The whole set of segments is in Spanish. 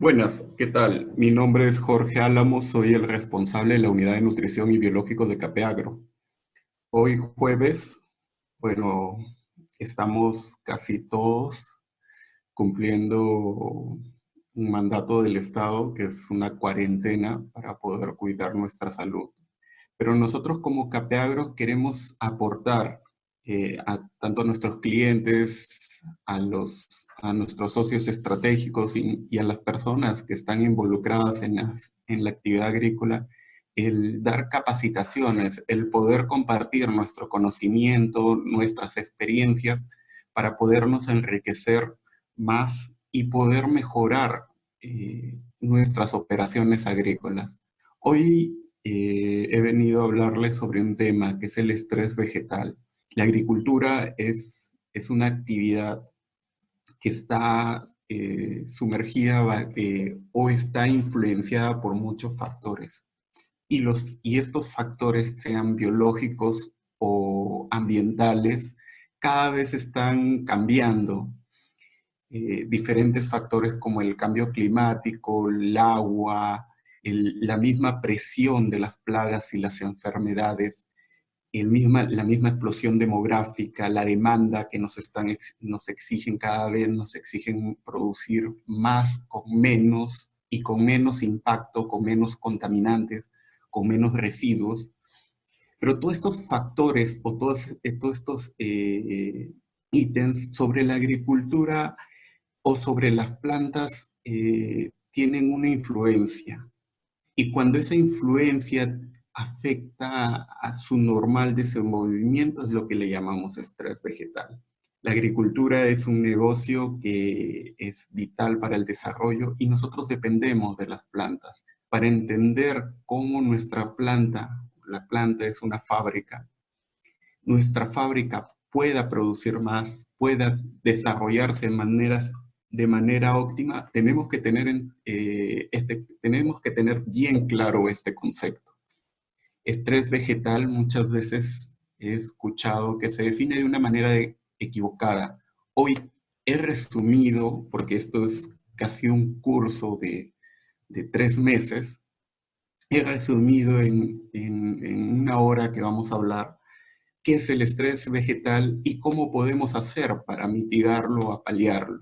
Buenas, ¿qué tal? Mi nombre es Jorge Álamos, soy el responsable de la Unidad de Nutrición y Biológicos de Capeagro. Hoy jueves, bueno, estamos casi todos cumpliendo un mandato del Estado, que es una cuarentena para poder cuidar nuestra salud. Pero nosotros como Capeagro queremos aportar tanto a nuestros clientes, a nuestros socios estratégicos y a las personas que están involucradas en la actividad agrícola, el dar capacitaciones, el poder compartir nuestro conocimiento, nuestras experiencias para podernos enriquecer más y poder mejorar nuestras operaciones agrícolas. Hoy he venido a hablarles sobre un tema que es el estrés vegetal. La agricultura es una actividad que está sumergida o está influenciada por muchos factores. Y estos factores, sean biológicos o ambientales, cada vez están cambiando. Diferentes factores como el cambio climático, el agua, la misma presión de las plagas y las enfermedades, la misma explosión demográfica, la demanda que nos exigen cada vez, nos exigen producir más con menos y con menos impacto, con menos contaminantes, con menos residuos. Pero todos estos factores o todos estos ítems sobre la agricultura o sobre las plantas tienen una influencia. Y cuando esa influencia afecta a su normal desenvolvimiento, es lo que le llamamos estrés vegetal. La agricultura es un negocio que es vital para el desarrollo y nosotros dependemos de las plantas. Para entender cómo nuestra planta, la planta es una fábrica, nuestra fábrica pueda producir más, pueda desarrollarse de manera óptima, tenemos que tener bien claro este concepto. Estrés vegetal muchas veces he escuchado que se define de una manera equivocada. Hoy he resumido, porque esto es casi un curso de 3 meses, he resumido en una hora que vamos a hablar qué es el estrés vegetal y cómo podemos hacer para mitigarlo o paliarlo.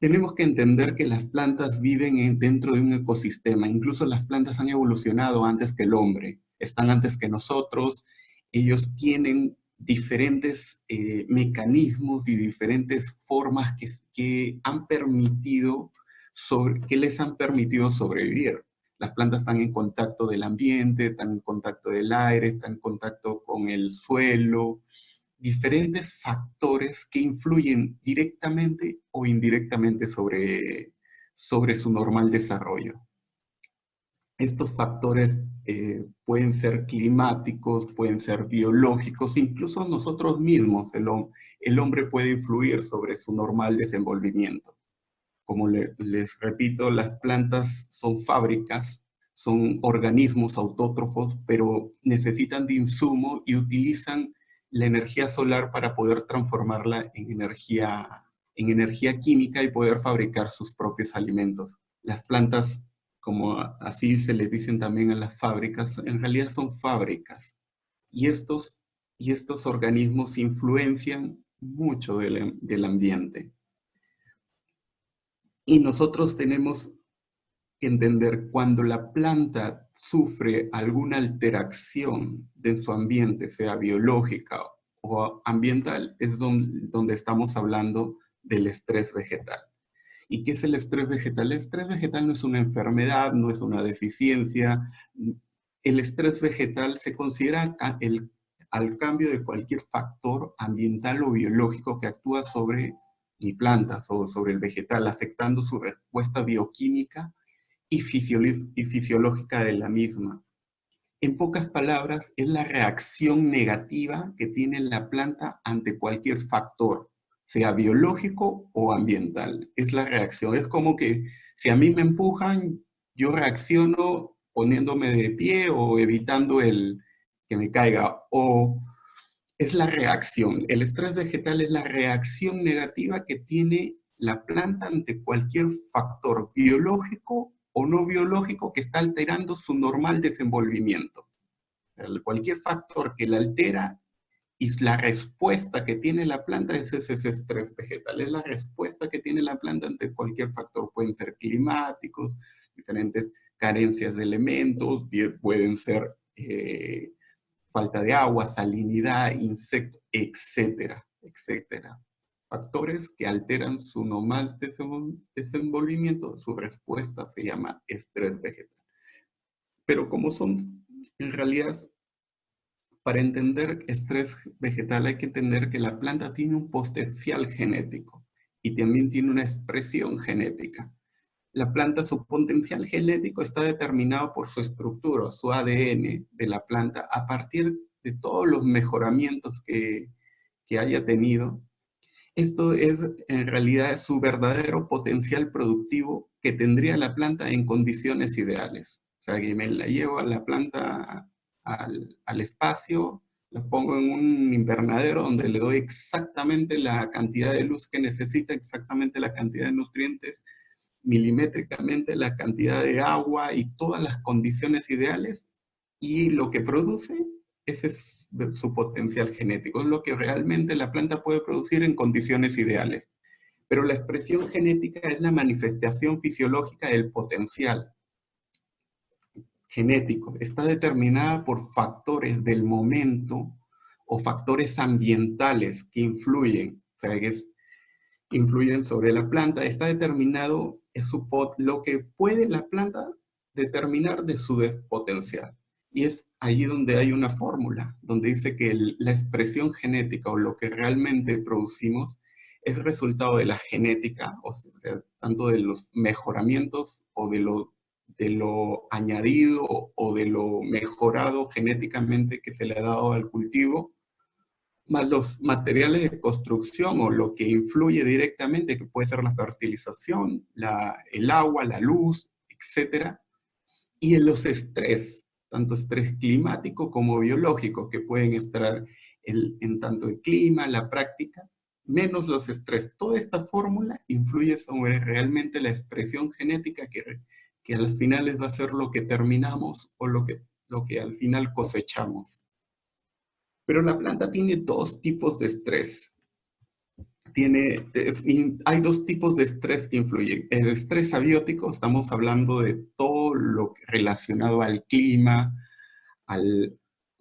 Tenemos que entender que las plantas viven dentro de un ecosistema. Incluso las plantas han evolucionado antes que el hombre. Están antes que nosotros. Ellos tienen diferentes mecanismos y diferentes formas que les han permitido sobrevivir. Las plantas están en contacto del ambiente, están en contacto del aire, están en contacto con el suelo, diferentes factores que influyen directamente o indirectamente sobre su normal desarrollo. Estos factores pueden ser climáticos, pueden ser biológicos, incluso nosotros mismos, el hombre puede influir sobre su normal desenvolvimiento. Como les repito, las plantas son fábricas, son organismos autótrofos, pero necesitan de insumo y utilizan la energía solar para poder transformarla en energía química y poder fabricar sus propios alimentos. Las plantas, como así se les dicen también a las fábricas, en realidad son fábricas. Y estos organismos influencian mucho del ambiente. Y nosotros tenemos que entender cuando la planta sufre alguna alteración de su ambiente, sea biológica o ambiental, es donde estamos hablando del estrés vegetal. ¿Y qué es el estrés vegetal? El estrés vegetal no es una enfermedad, no es una deficiencia. El estrés vegetal se considera al cambio de cualquier factor ambiental o biológico que actúa sobre mi planta o sobre el vegetal, afectando su respuesta bioquímica y fisiológica de la misma. En pocas palabras, es la reacción negativa que tiene la planta ante cualquier factor, sea biológico o ambiental. Es la reacción. Es como que si a mí me empujan, yo reacciono poniéndome de pie o evitando que me caiga. O es la reacción. El estrés vegetal es la reacción negativa que tiene la planta ante cualquier factor biológico o no biológico que está alterando su normal desenvolvimiento. Cualquier factor que la altera y la respuesta que tiene la planta es ese estrés vegetal. Es la respuesta que tiene la planta ante cualquier factor. Pueden ser climáticos, diferentes carencias de elementos, pueden ser falta de agua, salinidad, insectos, etcétera, etcétera. Factores que alteran su normal desenvolvimiento, su respuesta se llama estrés vegetal. Pero como son, en realidad, para entender estrés vegetal hay que entender que la planta tiene un potencial genético y también tiene una expresión genética. La planta, su potencial genético está determinado por su estructura, su ADN de la planta, a partir de todos los mejoramientos que haya tenido. Esto es en realidad su verdadero potencial productivo que tendría la planta en condiciones ideales. O sea, que me la llevo a la planta al espacio, la pongo en un invernadero donde le doy exactamente la cantidad de luz que necesita, exactamente la cantidad de nutrientes, milimétricamente la cantidad de agua y todas las condiciones ideales, y lo que produce, ese es su potencial genético, es lo que realmente la planta puede producir en condiciones ideales. Pero la expresión genética es la manifestación fisiológica del potencial genético. Está determinada por factores del momento o factores ambientales que influyen, o sea, que influyen sobre la planta. Está determinado lo que puede la planta determinar de su potencial. Y es allí donde hay una fórmula, donde dice que la expresión genética o lo que realmente producimos es resultado de la genética, o sea, tanto de los mejoramientos o de lo añadido o de lo mejorado genéticamente que se le ha dado al cultivo, más los materiales de construcción o lo que influye directamente, que puede ser la fertilización, el agua, la luz, etcétera, y en los estrés, tanto estrés climático como biológico, que pueden estar en tanto el clima, la práctica, menos los estrés. Toda esta fórmula influye sobre realmente la expresión genética que al final va a ser lo que terminamos o lo que al final cosechamos. Pero la planta tiene dos tipos de estrés. Hay dos tipos de estrés que influyen. El estrés abiótico, estamos hablando de todo lo relacionado al clima, a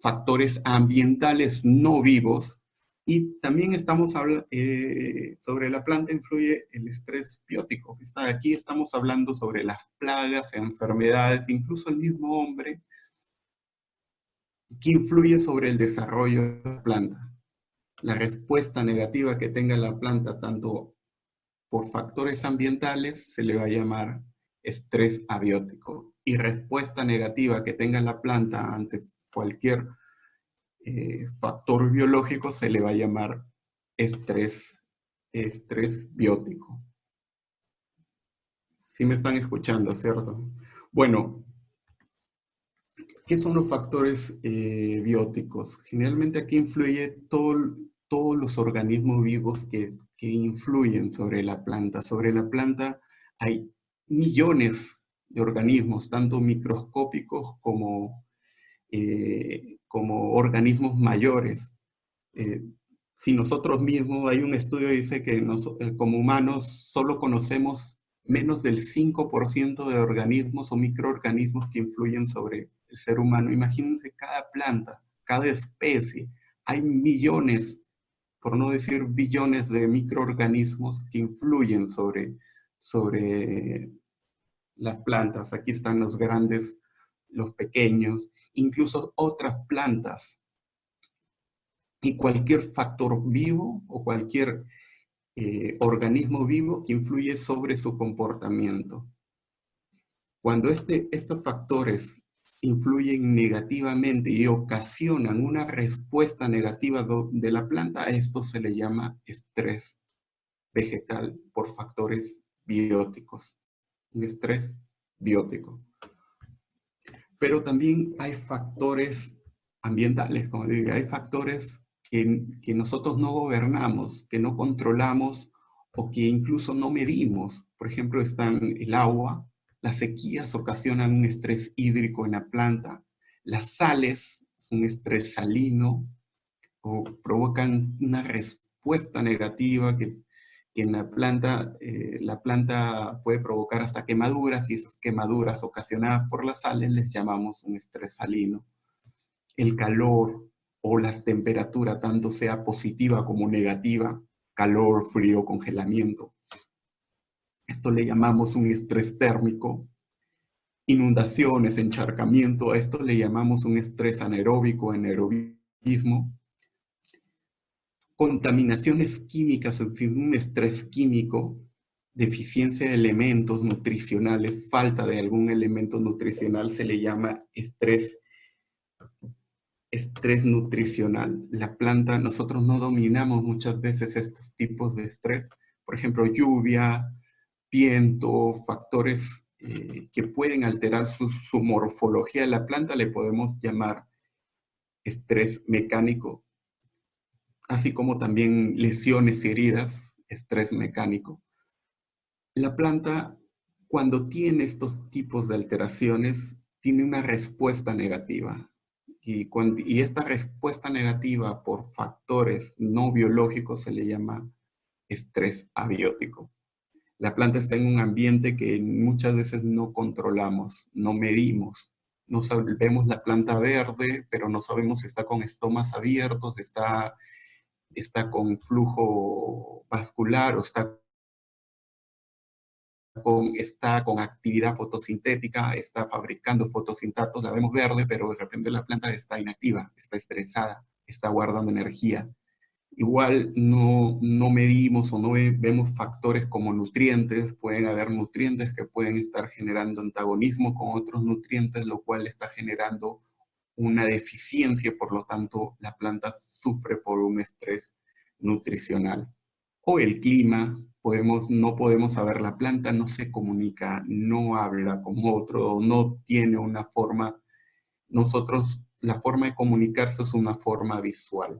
factores ambientales no vivos, y también estamos hablando sobre la planta influye el estrés biótico. Aquí estamos hablando sobre las plagas, enfermedades, incluso el mismo hombre, que influye sobre el desarrollo de la planta. La respuesta negativa que tenga la planta, tanto por factores ambientales, se le va a llamar estrés abiótico. Y respuesta negativa que tenga la planta ante cualquier factor biológico, se le va a llamar estrés biótico. ¿Sí me están escuchando, cierto? Bueno, ¿qué son los factores bióticos? Generalmente aquí influye todos los organismos vivos que influyen sobre la planta. Sobre la planta hay millones de organismos, tanto microscópicos como organismos mayores. Si nosotros mismos, hay un estudio que dice que como humanos solo conocemos menos del 5% de organismos o microorganismos que influyen sobre el ser humano. Imagínense cada planta, cada especie. Hay millones, por no decir billones de microorganismos que influyen sobre las plantas. Aquí están los grandes, los pequeños, incluso otras plantas. Y cualquier factor vivo o cualquier organismo vivo que influye sobre su comportamiento. Cuando estos factores influyen negativamente y ocasionan una respuesta negativa de la planta, a esto se le llama estrés vegetal por factores bióticos. Un estrés biótico. Pero también hay factores ambientales, como digo, hay factores que nosotros no gobernamos, que no controlamos o que incluso no medimos. Por ejemplo, están el agua, las sequías ocasionan un estrés hídrico en la planta, las sales, un estrés salino, o provocan una respuesta negativa que en la planta puede provocar hasta quemaduras, y esas quemaduras ocasionadas por las sales les llamamos un estrés salino. El calor o las temperaturas, tanto sea positiva como negativa, calor, frío, congelamiento. Esto le llamamos un estrés térmico. Inundaciones, encharcamiento, a esto le llamamos un estrés anaeróbico, anaerobismo. Contaminaciones químicas, es decir, un estrés químico, deficiencia de elementos nutricionales, falta de algún elemento nutricional, se le llama estrés nutricional. La planta, nosotros no dominamos muchas veces estos tipos de estrés. Por ejemplo, lluvia, viento, factores que pueden alterar su morfología de la planta, le podemos llamar estrés mecánico, así como también lesiones y heridas, estrés mecánico. La planta, cuando tiene estos tipos de alteraciones, tiene una respuesta negativa. Y esta respuesta negativa por factores no biológicos se le llama estrés abiótico. La planta está en un ambiente que muchas veces no controlamos, no medimos. No vemos la planta verde, pero no sabemos si está con estomas abiertos, está con flujo vascular o está con actividad fotosintética, está fabricando fotosintatos, la vemos verde, pero de repente la planta está inactiva, está estresada, está guardando energía. Igual no medimos o no vemos factores como nutrientes, pueden haber nutrientes que pueden estar generando antagonismo con otros nutrientes, lo cual está generando una deficiencia, por lo tanto la planta sufre por un estrés nutricional. O el clima, no podemos saber, la planta no se comunica, no habla con otro, no tiene una forma, la forma de comunicarse es una forma visual.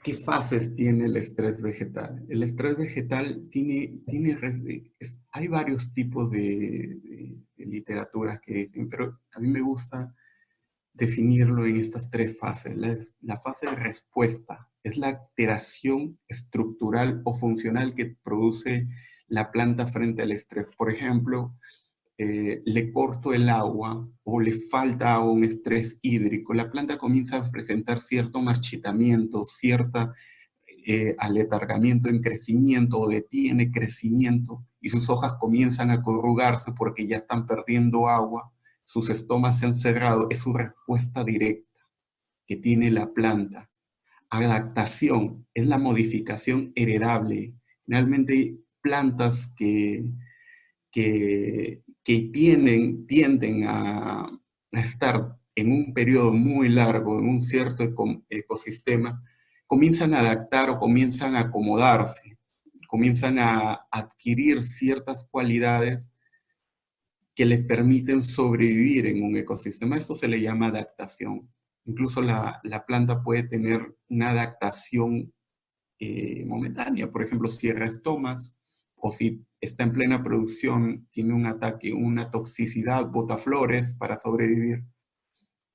¿Qué fases tiene el estrés vegetal? El estrés vegetal hay varios tipos de literatura que dicen, pero a mí me gusta definirlo en estas tres fases. La fase de respuesta es la alteración estructural o funcional que produce la planta frente al estrés. Por ejemplo, le corto el agua o le falta agua, un estrés hídrico, la planta comienza a presentar cierto marchitamiento, cierto aletargamiento en crecimiento o detiene crecimiento y sus hojas comienzan a corrugarse porque ya están perdiendo agua, sus estomas se han cerrado. Es su respuesta directa que tiene la planta. Adaptación es la modificación heredable. Realmente plantas que tienden a estar en un periodo muy largo, en un cierto ecosistema, comienzan a adaptar o comienzan a acomodarse, comienzan a adquirir ciertas cualidades que les permiten sobrevivir en un ecosistema. Esto se le llama adaptación. Incluso la planta puede tener una adaptación momentánea. Por ejemplo, cierra estomas, o si está en plena producción, tiene un ataque, una toxicidad, bota flores para sobrevivir.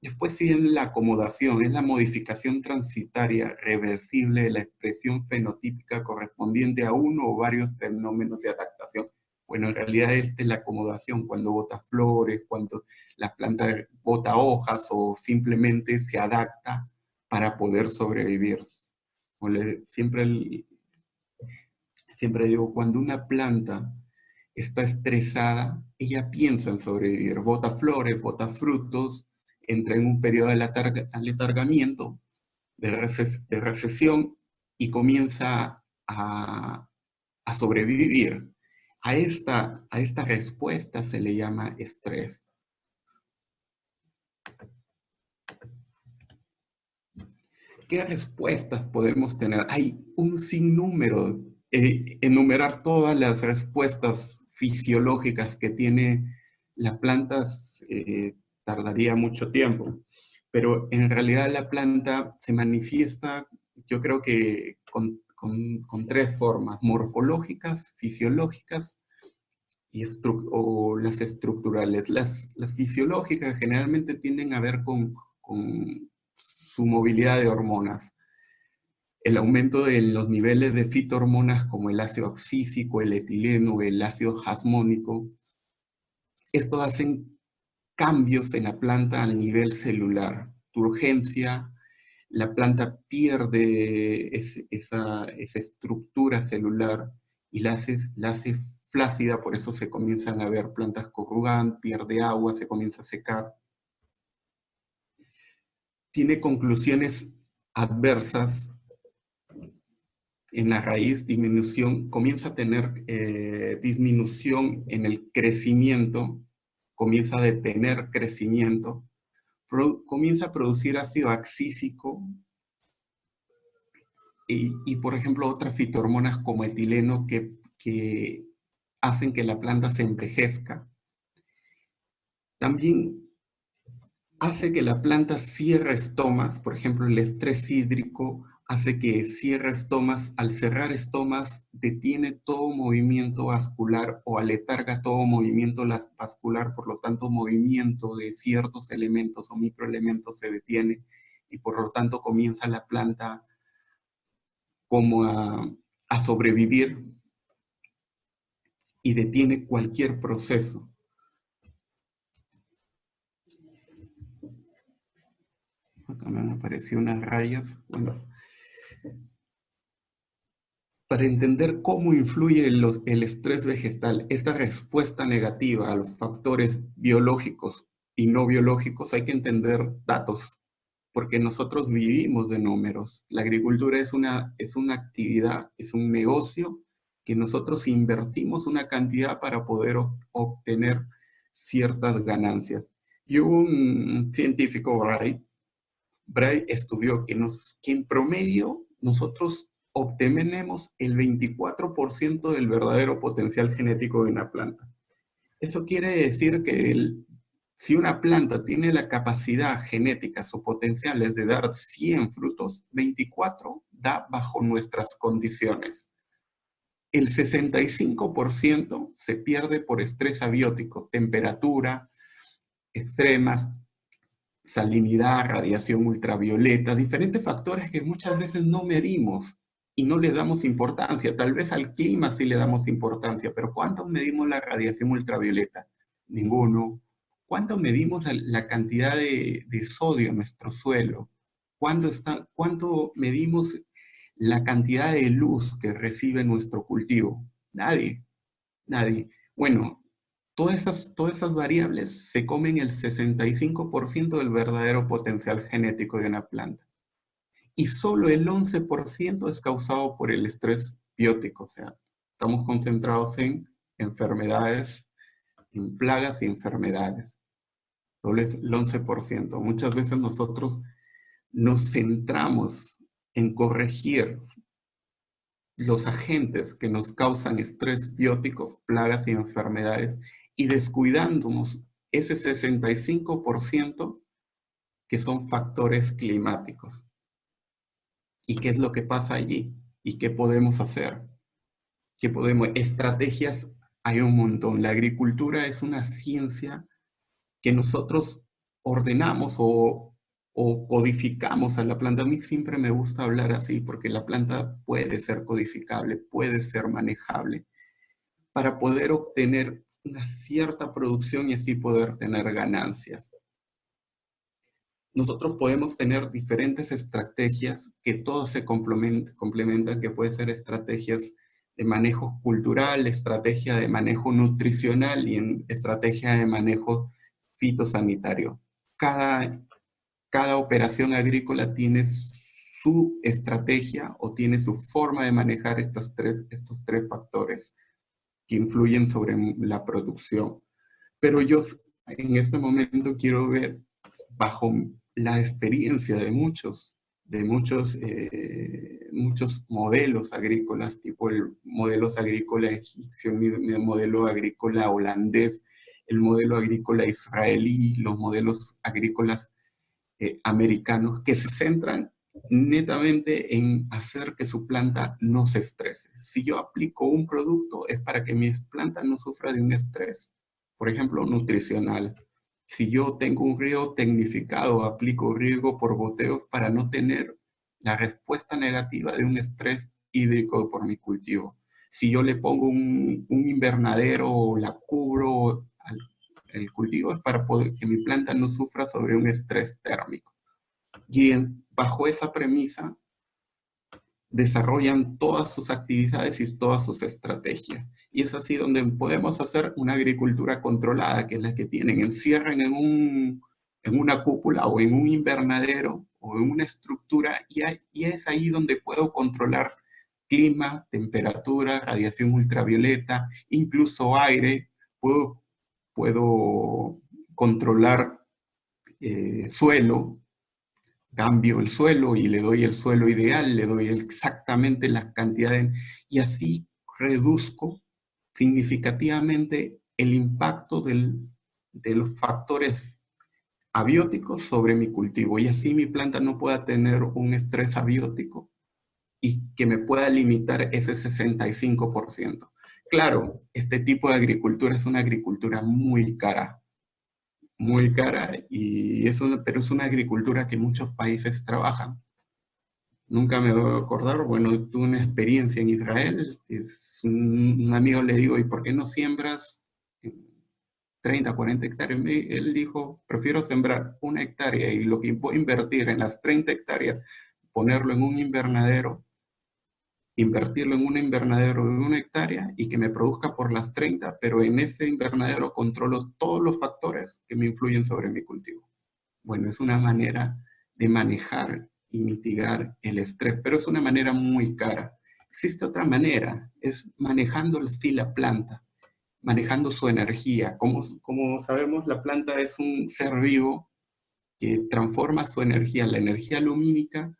Después viene la acomodación, es la modificación transitaria reversible de la expresión fenotípica correspondiente a uno o varios fenómenos de adaptación. Bueno, en realidad esta es la acomodación, cuando bota flores, cuando la planta bota hojas o simplemente se adapta para poder sobrevivir. Siempre digo, cuando una planta está estresada, ella piensa en sobrevivir, bota flores, bota frutos, entra en un periodo de aletargamiento, de recesión, y comienza a sobrevivir. A esta respuesta se le llama estrés. ¿Qué respuestas podemos tener? Hay un sinnúmero. Enumerar todas las respuestas fisiológicas que tiene las plantas tardaría mucho tiempo, pero en realidad la planta se manifiesta, yo creo que con con tres formas: morfológicas, fisiológicas o las estructurales. Las fisiológicas generalmente tienden a ver con su movilidad de hormonas. El aumento de los niveles de fitohormonas como el ácido abscísico, el etileno, el ácido jasmónico. Estos hacen cambios en la planta al nivel celular. Turgencia, la planta pierde esa estructura celular y la hace flácida, por eso se comienzan a ver plantas corrugantes, pierde agua, se comienza a secar. Tiene conclusiones adversas en la raíz, comienza a tener disminución en el crecimiento, comienza a detener crecimiento, comienza a producir ácido abscísico y, por ejemplo, otras fitohormonas como etileno que hacen que la planta se envejezca. También hace que la planta cierre estomas, por ejemplo, el estrés hídrico hace que cierre estomas. Al cerrar estomas, detiene todo movimiento vascular o aletarga todo movimiento vascular, por lo tanto, movimiento de ciertos elementos o microelementos se detiene y por lo tanto comienza la planta como a sobrevivir y detiene cualquier proceso. Acá me han aparecido unas rayas. Bueno, para entender cómo influye el estrés vegetal, esta respuesta negativa a los factores biológicos y no biológicos, hay que entender datos, porque nosotros vivimos de números. La agricultura es una actividad, es un negocio que nosotros invertimos una cantidad para poder obtener ciertas ganancias. Y hubo un científico, Bray estudió que en promedio nosotros obtenemos el 24% del verdadero potencial genético de una planta. Eso quiere decir que si una planta tiene la capacidad genética o potenciales de dar 100 frutos, 24 da bajo nuestras condiciones. El 65% se pierde por estrés abiótico, temperatura extremas, salinidad, radiación ultravioleta, diferentes factores que muchas veces no medimos y no le damos importancia. Tal vez al clima sí le damos importancia, pero ¿cuánto medimos la radiación ultravioleta? Ninguno. ¿Cuánto medimos la cantidad de sodio en nuestro suelo? ¿Cuánto medimos la cantidad de luz que recibe nuestro cultivo? Nadie, nadie. Bueno, todas esas variables se comen el 65% del verdadero potencial genético de una planta. Y solo el 11% es causado por el estrés biótico, o sea, estamos concentrados en enfermedades, en plagas y enfermedades. Solo es el 11%. Muchas veces nosotros nos centramos en corregir los agentes que nos causan estrés biótico, plagas y enfermedades, y descuidándonos ese 65% que son factores climáticos. ¿Y qué es lo que pasa allí? ¿Y qué podemos hacer? Estrategias hay un montón. La agricultura es una ciencia que nosotros ordenamos o codificamos a la planta. A mí siempre me gusta hablar así porque la planta puede ser codificable, puede ser manejable para poder obtener una cierta producción y así poder tener ganancias. Nosotros podemos tener diferentes estrategias que todas se complementan, que pueden ser estrategias de manejo cultural, estrategia de manejo nutricional y estrategia de manejo fitosanitario. Cada operación agrícola tiene su estrategia o tiene su forma de manejar estos tres factores que influyen sobre la producción. Pero yo en este momento quiero ver, bajo la experiencia de muchos modelos agrícolas, tipo el modelo agrícola egipcio, el modelo agrícola holandés, el modelo agrícola israelí, los modelos agrícolas americanos, que se centran netamente en hacer que su planta no se estrese. Si yo aplico un producto es para que mi planta no sufra de un estrés, por ejemplo, nutricional. Si yo tengo un riego tecnificado, aplico riego por goteos para no tener la respuesta negativa de un estrés hídrico por mi cultivo. Si yo le pongo un invernadero o la cubro al el cultivo es para poder que mi planta no sufra sobre un estrés térmico. Y bajo esa premisa desarrollan todas sus actividades y todas sus estrategias. Y es así donde podemos hacer una agricultura controlada, que es la que tienen, encierran en una cúpula o en un invernadero o en una estructura y es ahí donde puedo controlar clima, temperatura, radiación ultravioleta, incluso aire, puedo controlar suelo, cambio el suelo y le doy el suelo ideal, le doy exactamente la cantidad y así reduzco significativamente el impacto de los factores abióticos sobre mi cultivo y así mi planta no pueda tener un estrés abiótico y que me pueda limitar ese 65%. Claro, este tipo de agricultura es una agricultura muy cara, y pero es una agricultura que muchos países trabajan. Nunca me voy a acordar, bueno, tuve una experiencia en Israel, un amigo le digo, ¿y por qué no siembras 30, 40 hectáreas? Él dijo, prefiero sembrar 1 hectárea y lo que puedo invertir en las 30 hectáreas, ponerlo en un invernadero, invertirlo en un invernadero de 1 hectárea y que me produzca por las 30, pero en ese invernadero controlo todos los factores que me influyen sobre mi cultivo. Bueno, es una manera de manejar y mitigar el estrés, pero es una manera muy cara. Existe otra manera, es manejando sí la planta, manejando su energía. Como sabemos, la planta es un ser vivo que transforma su energía, la energía lumínica,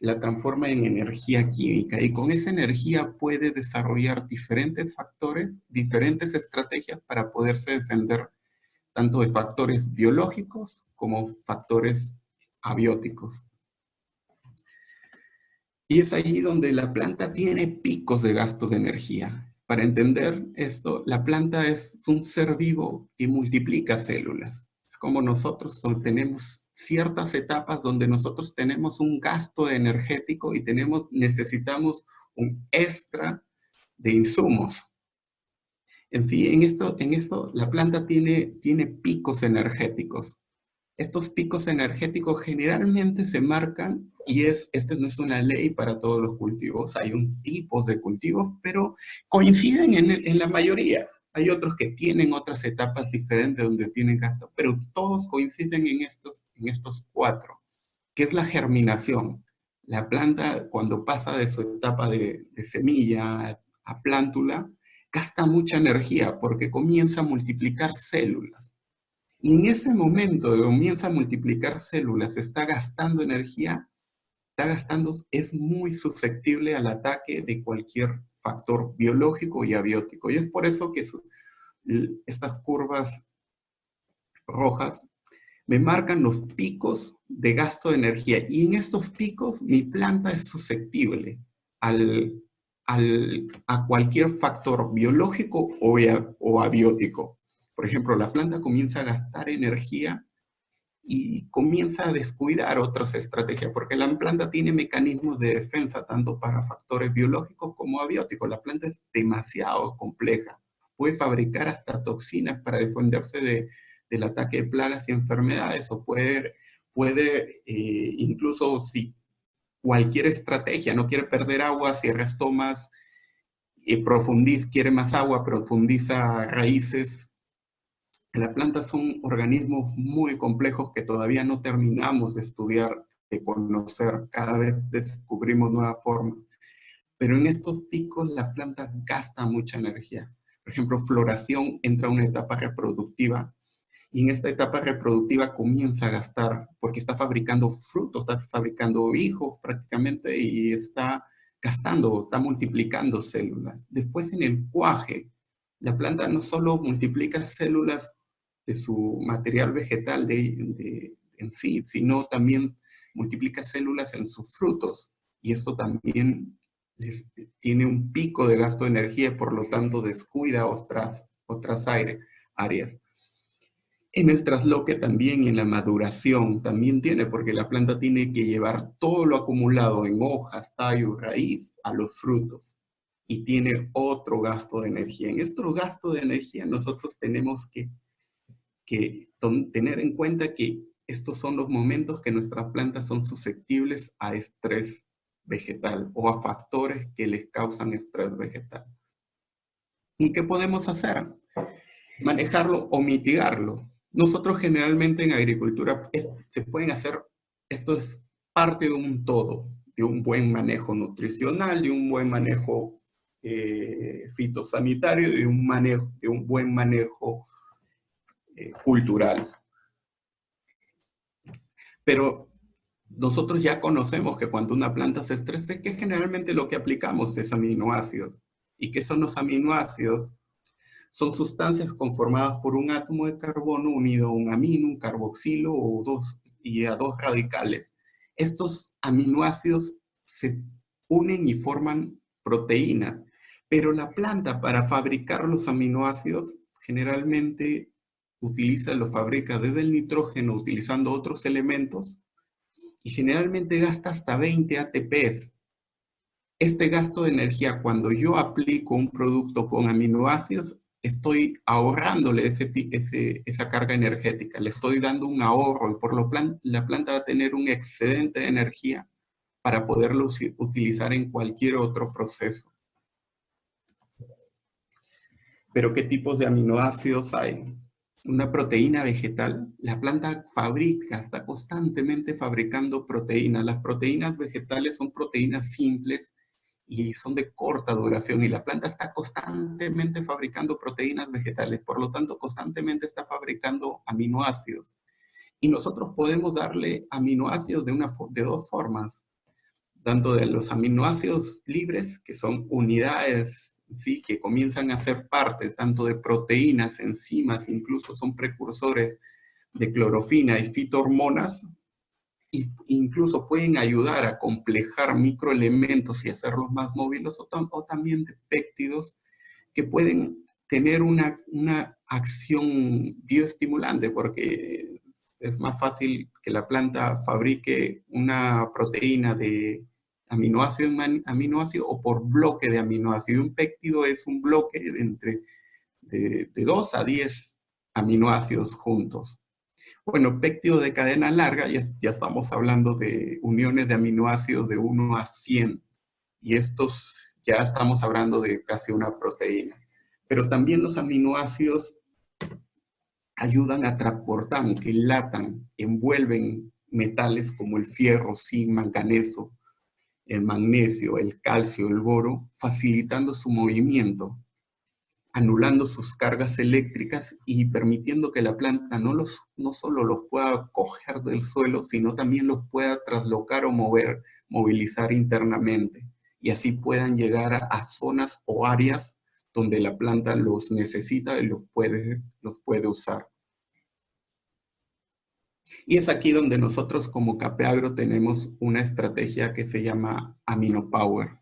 la transforma en energía química y con esa energía puede desarrollar diferentes factores, diferentes estrategias para poderse defender tanto de factores biológicos como factores abióticos. Y es ahí donde la planta tiene picos de gasto de energía. Para entender esto, la planta es un ser vivo que multiplica células. Es como nosotros tenemos ciertas etapas donde nosotros tenemos un gasto energético y necesitamos un extra de insumos. En fin, en esto la planta tiene picos energéticos. Estos picos energéticos generalmente se marcan, y esto no es una ley para todos los cultivos, hay un tipo de cultivos, pero coinciden en la mayoría. Hay otros que tienen otras etapas diferentes donde tienen gasto, pero todos coinciden en estos cuatro, que es la germinación. La planta, cuando pasa de su etapa de semilla a plántula, gasta mucha energía porque comienza a multiplicar células. Y en ese momento de comienza a multiplicar células, está gastando energía, es muy susceptible al ataque de cualquier factor biológico y abiótico. Y es por eso que estas curvas rojas me marcan los picos de gasto de energía. Y en estos picos mi planta es susceptible al, a cualquier factor biológico o abiótico. Por ejemplo, la planta comienza a gastar energía y comienza a descuidar otras estrategias, porque la planta tiene mecanismos de defensa tanto para factores biológicos como abióticos. La planta es demasiado compleja. Puede fabricar hasta toxinas para defenderse del ataque de plagas y enfermedades, o puede incluso si cualquier estrategia, no quiere perder agua, si restó más, quiere más agua, profundiza raíces. Las plantas son organismos muy complejos que todavía no terminamos de estudiar, de conocer. Cada vez descubrimos nuevas formas. Pero en estos picos la planta gasta mucha energía. Por ejemplo, floración entra a una etapa reproductiva y en esta etapa reproductiva comienza a gastar porque está fabricando frutos, está fabricando hijos prácticamente y está gastando, está multiplicando células. Después en el cuaje, la planta no solo multiplica células de su material vegetal en sí, sino también multiplica células en sus frutos. Y esto también tiene un pico de gasto de energía y por lo tanto descuida otras áreas. En el trasloque también y en la maduración también tiene, porque la planta tiene que llevar todo lo acumulado en hojas, tallo, raíz a los frutos y tiene otro gasto de energía. En este gasto de energía nosotros tenemos que tener en cuenta que estos son los momentos que nuestras plantas son susceptibles a estrés vegetal o a factores que les causan estrés vegetal. ¿Y qué podemos hacer? Manejarlo o mitigarlo. Nosotros generalmente en agricultura se pueden hacer, esto es parte de un todo, de un buen manejo nutricional, de un buen manejo fitosanitario, de un buen manejo cultural. Pero nosotros ya conocemos que cuando una planta se estresa, es que generalmente lo que aplicamos es aminoácidos. ¿Y qué son los aminoácidos? Son sustancias conformadas por un átomo de carbono unido a un amino, un carboxilo y a dos radicales. Estos aminoácidos se unen y forman proteínas, pero la planta para fabricar los aminoácidos generalmente lo fabrica desde el nitrógeno utilizando otros elementos y generalmente gasta hasta 20 ATPs. Este gasto de energía, cuando yo aplico un producto con aminoácidos, estoy ahorrándole esa carga energética, le estoy dando un ahorro y por lo la planta va a tener un excedente de energía para poderlo utilizar en cualquier otro proceso. Pero ¿qué tipos de aminoácidos hay? Una proteína vegetal, la planta está constantemente fabricando proteínas. Las proteínas vegetales son proteínas simples y son de corta duración y la planta está constantemente fabricando proteínas vegetales, por lo tanto constantemente está fabricando aminoácidos. Y nosotros podemos darle aminoácidos de dos formas, tanto de los aminoácidos libres, que son unidades, ¿sí?, que comienzan a ser parte tanto de proteínas, enzimas, incluso son precursores de clorofina y fitohormonas, incluso pueden ayudar a complejar microelementos y hacerlos más móviles, o también de péptidos que pueden tener una acción bioestimulante, porque es más fácil que la planta fabrique una proteína de aminoácido en aminoácido o por bloque de aminoácido. Un péptido es un bloque de 2 a 10 aminoácidos juntos. Bueno, péptido de cadena larga, ya estamos hablando de uniones de aminoácidos de 1 a 100. Y estos ya estamos hablando de casi una proteína. Pero también los aminoácidos ayudan a transportar, enlatan, envuelven metales como el fierro, zinc, manganeso, el magnesio, el calcio, el boro, facilitando su movimiento, anulando sus cargas eléctricas y permitiendo que la planta no solo los pueda coger del suelo, sino también los pueda traslocar o movilizar internamente. Y así puedan llegar a zonas o áreas donde la planta los necesita y los puede usar. Y es aquí donde nosotros como Capeagro tenemos una estrategia que se llama AminoPower.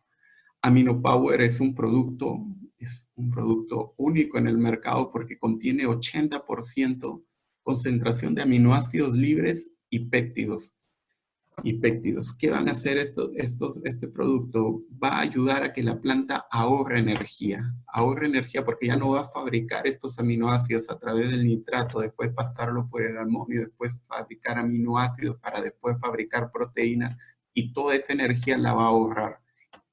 AminoPower es un producto único en el mercado porque contiene 80% concentración de aminoácidos libres y péptidos. ¿Qué van a hacer este producto? Va a ayudar a que la planta ahorre energía porque ya no va a fabricar estos aminoácidos a través del nitrato, después pasarlo por el amonio, después fabricar aminoácidos para después fabricar proteínas y toda esa energía la va a ahorrar.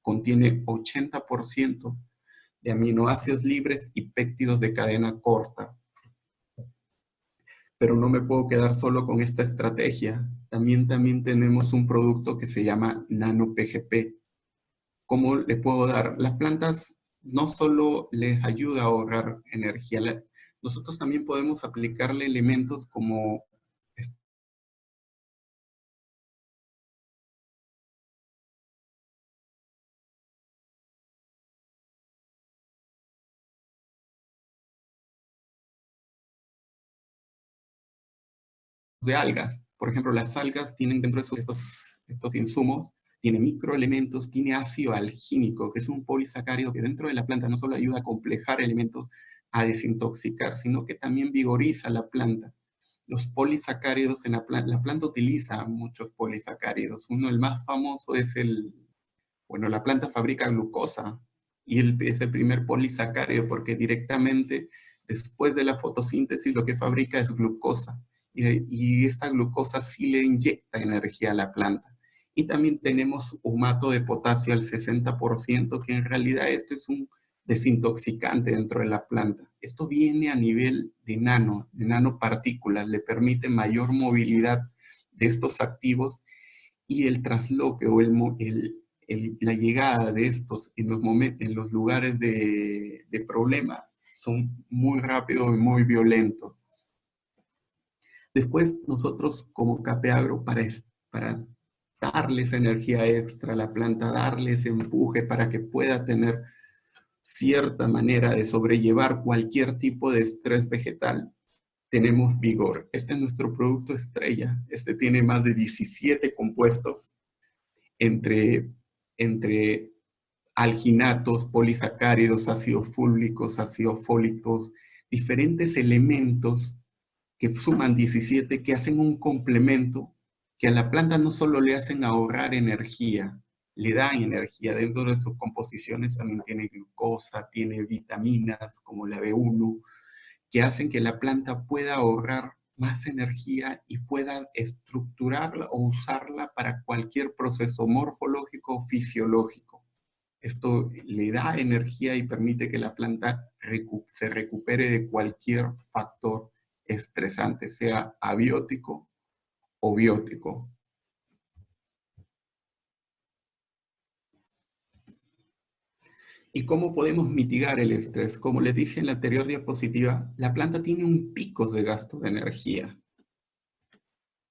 Contiene 80% de aminoácidos libres y péptidos de cadena corta. Pero no me puedo quedar solo con esta estrategia. También tenemos un producto que se llama NanoPGP. ¿Cómo le puedo dar? Las plantas no solo les ayuda a ahorrar energía, nosotros también podemos aplicarle elementos como de algas. Por ejemplo, las algas tienen dentro de estos insumos, tiene microelementos, tiene ácido algínico, que es un polisacárido que dentro de la planta no solo ayuda a complejar elementos, a desintoxicar, sino que también vigoriza la planta. Los polisacáridos en la planta utiliza muchos polisacáridos. Uno, el más famoso es bueno, la planta fabrica glucosa y es el primer polisacárido porque directamente después de la fotosíntesis lo que fabrica es glucosa. Y esta glucosa sí le inyecta energía a la planta. Y también tenemos humato de potasio al 60%, que en realidad esto es un desintoxicante dentro de la planta. Esto viene a nivel de nanopartículas, le permite mayor movilidad de estos activos y el trasloque o la llegada de estos en los lugares de problema son muy rápidos y muy violentos. Después nosotros como Capeagro, para darle esa energía extra a la planta, darle ese empuje para que pueda tener cierta manera de sobrellevar cualquier tipo de estrés vegetal, tenemos Vigor. Este es nuestro producto estrella. Este tiene más de 17 compuestos entre, entre alginatos, polisacáridos, ácidos fúlvicos, ácidos fólicos, diferentes elementos que suman 17, que hacen un complemento, que a la planta no solo le hacen ahorrar energía, le dan energía. Dentro de sus composiciones también tiene glucosa, tiene vitaminas como la B1, que hacen que la planta pueda ahorrar más energía y pueda estructurarla o usarla para cualquier proceso morfológico o fisiológico. Esto le da energía y permite que la planta se recupere de cualquier factor estresante, sea abiótico o biótico. ¿Y cómo podemos mitigar el estrés? Como les dije en la anterior diapositiva, la planta tiene un pico de gasto de energía.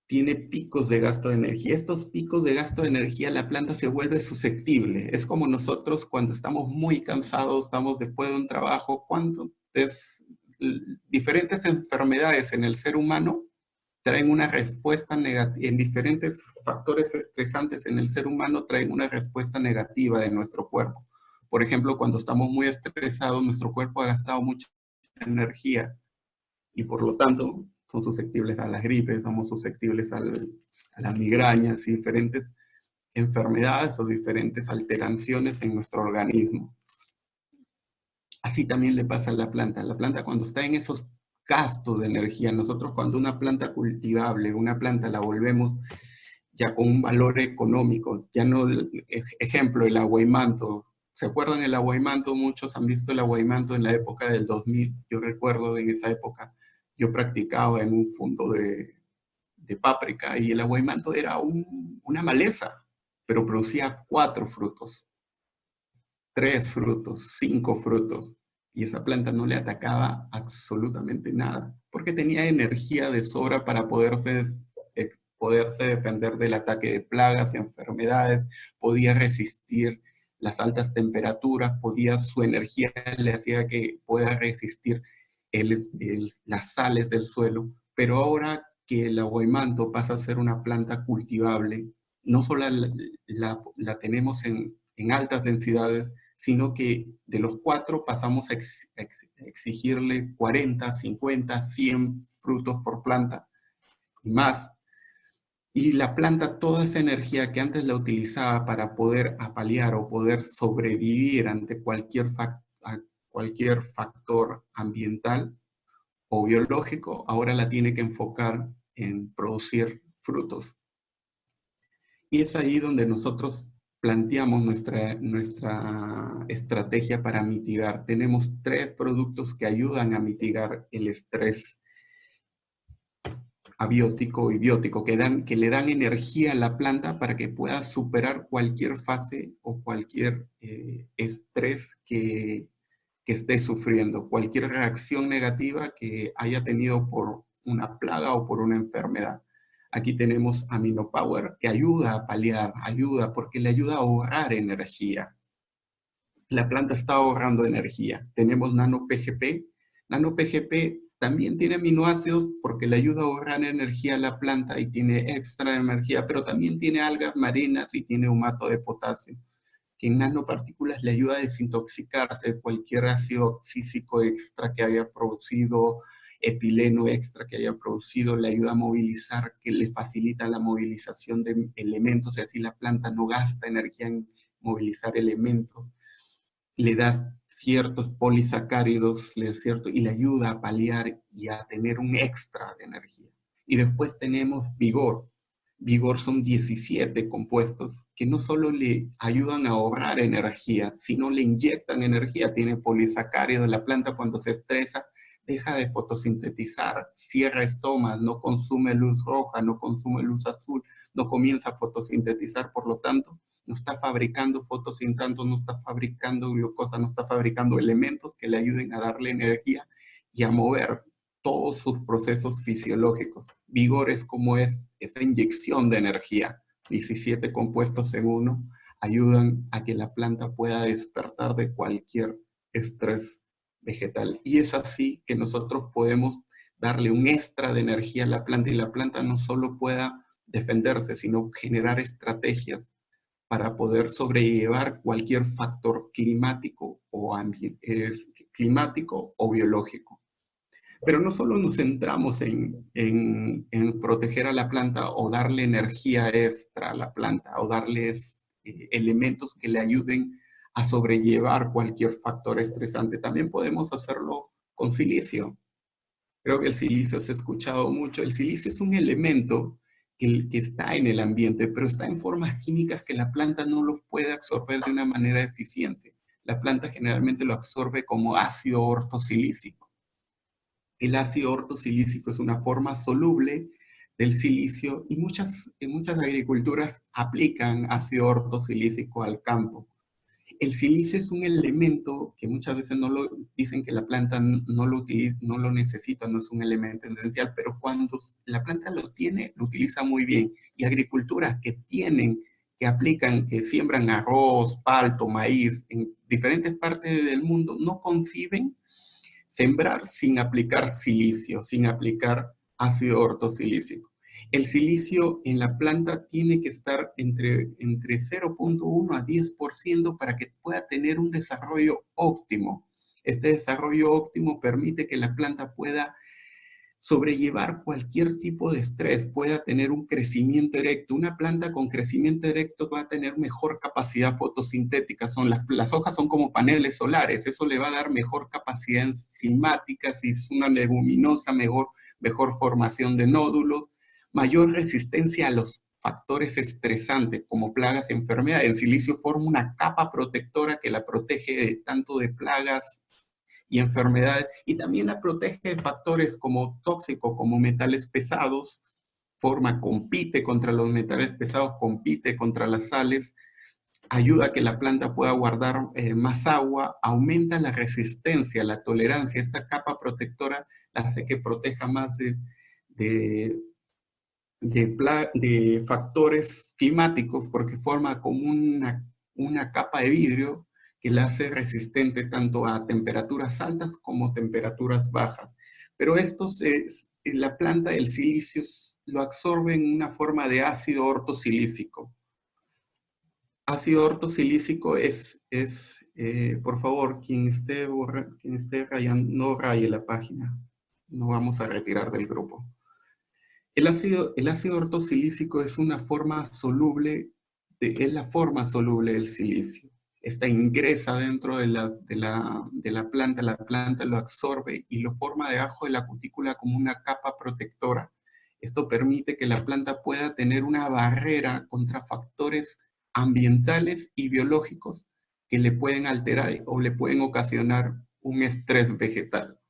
Tiene picos de gasto de energía. Estos picos de gasto de energía, la planta se vuelve susceptible. Es como nosotros cuando estamos muy cansados, estamos después de un trabajo, cuando diferentes enfermedades en el ser humano traen una respuesta negativa, en diferentes factores estresantes en el ser humano traen una respuesta negativa de nuestro cuerpo. Por ejemplo, cuando estamos muy estresados, nuestro cuerpo ha gastado mucha energía y por lo tanto son susceptibles a las gripes, somos susceptibles a las migrañas y diferentes enfermedades o diferentes alteraciones en nuestro organismo. Así también le pasa a la planta. La planta cuando está en esos gastos de energía, nosotros cuando una planta cultivable, una planta la volvemos ya con un valor económico, ya no, ejemplo, el aguaymanto. ¿Se acuerdan el aguaymanto? Muchos han visto el aguaymanto en la época del 2000. Yo recuerdo en esa época, yo practicaba en un fondo de páprica y el aguaymanto era una maleza, pero producía 4 frutos. 3 frutos, 5 frutos, y esa planta no le atacaba absolutamente nada, porque tenía energía de sobra para poderse defender del ataque de plagas y enfermedades, podía resistir las altas temperaturas, su energía le hacía que pueda resistir las sales del suelo, pero ahora que el aguaymanto pasa a ser una planta cultivable, no solo la tenemos en altas densidades, sino que de los 4 pasamos a exigirle 40, 50, 100 frutos por planta y más. Y la planta, toda esa energía que antes la utilizaba para poder apalear o poder sobrevivir ante cualquier factor ambiental o biológico, ahora la tiene que enfocar en producir frutos. Y es ahí donde nosotros planteamos nuestra estrategia para mitigar. Tenemos 3 productos que ayudan a mitigar el estrés abiótico y biótico, que le dan energía a la planta para que pueda superar cualquier fase o cualquier estrés que esté sufriendo, cualquier reacción negativa que haya tenido por una plaga o por una enfermedad. Aquí tenemos AminoPower, que ayuda a paliar, ayuda porque le ayuda a ahorrar energía. La planta está ahorrando energía. Tenemos NanoPGP. NanoPGP también tiene aminoácidos porque le ayuda a ahorrar energía a la planta y tiene extra energía, pero también tiene algas marinas y tiene humato de potasio, que en nanopartículas le ayuda a desintoxicarse de cualquier ácido físico extra que haya producido, etileno extra que haya producido, le ayuda a movilizar, que le facilita la movilización de elementos, y así la planta no gasta energía en movilizar elementos, le da ciertos polisacáridos, y le ayuda a paliar y a tener un extra de energía. Y después tenemos vigor. Vigor son 17 compuestos que no solo le ayudan a ahorrar energía, sino le inyectan energía. Tiene polisacáridos, la planta cuando se estresa deja de fotosintetizar, cierra estomas, no consume luz roja, no consume luz azul, no comienza a fotosintetizar, por lo tanto, no está fabricando fotosintantos, no está fabricando glucosa, no está fabricando elementos que le ayuden a darle energía y a mover todos sus procesos fisiológicos. Vigor es como es esa inyección de energía. 17 compuestos en uno ayudan a que la planta pueda despertar de cualquier estrés vegetal. Y es así que nosotros podemos darle un extra de energía a la planta y la planta no solo pueda defenderse, sino generar estrategias para poder sobrellevar cualquier factor climático o biológico. Pero no solo nos centramos en proteger a la planta o darle energía extra a la planta o darles elementos que le ayuden a sobrellevar cualquier factor estresante. También podemos hacerlo con silicio. Creo que el silicio se ha escuchado mucho. El silicio es un elemento que está en el ambiente, pero está en formas químicas que la planta no los puede absorber de una manera eficiente. La planta generalmente lo absorbe como ácido ortosilícico. El ácido ortosilícico es una forma soluble del silicio y en muchas agriculturas aplican ácido ortosilícico al campo. El silicio es un elemento que muchas veces no lo dicen que la planta no lo utiliza, no lo necesita, no es un elemento esencial, pero cuando la planta lo tiene, lo utiliza muy bien. Y agriculturas que tienen, que aplican, que siembran arroz, palto, maíz en diferentes partes del mundo, no conciben sembrar sin aplicar silicio, sin aplicar ácido ortosilícico. El silicio en la planta tiene que estar entre 0.1 a 10% para que pueda tener un desarrollo óptimo. Este desarrollo óptimo permite que la planta pueda sobrellevar cualquier tipo de estrés, pueda tener un crecimiento erecto. Una planta con crecimiento erecto va a tener mejor capacidad fotosintética. Las hojas son como paneles solares, eso le va a dar mejor capacidad enzimática, si es una leguminosa, mejor formación de nódulos, mayor resistencia a los factores estresantes como plagas y enfermedades. El silicio forma una capa protectora que la protege tanto de plagas y enfermedades, y también la protege de factores como tóxicos, como metales pesados, compite contra los metales pesados, compite contra las sales, ayuda a que la planta pueda guardar más agua, aumenta la resistencia, la tolerancia. Esta capa protectora hace que proteja más de, de factores climáticos porque forma como una capa de vidrio que la hace resistente tanto a temperaturas altas como temperaturas bajas. Pero la planta del silicio lo absorbe en una forma de ácido ortosilícico. Ácido ortosilícico por favor, quien esté rayando, no raye la página. No vamos a retirar del grupo. El ácido ortosilícico es una forma soluble, es la forma soluble del silicio. Esta ingresa dentro de la planta lo absorbe y lo forma debajo de la cutícula como una capa protectora. Esto permite que la planta pueda tener una barrera contra factores ambientales y biológicos que le pueden alterar o le pueden ocasionar un estrés vegetal.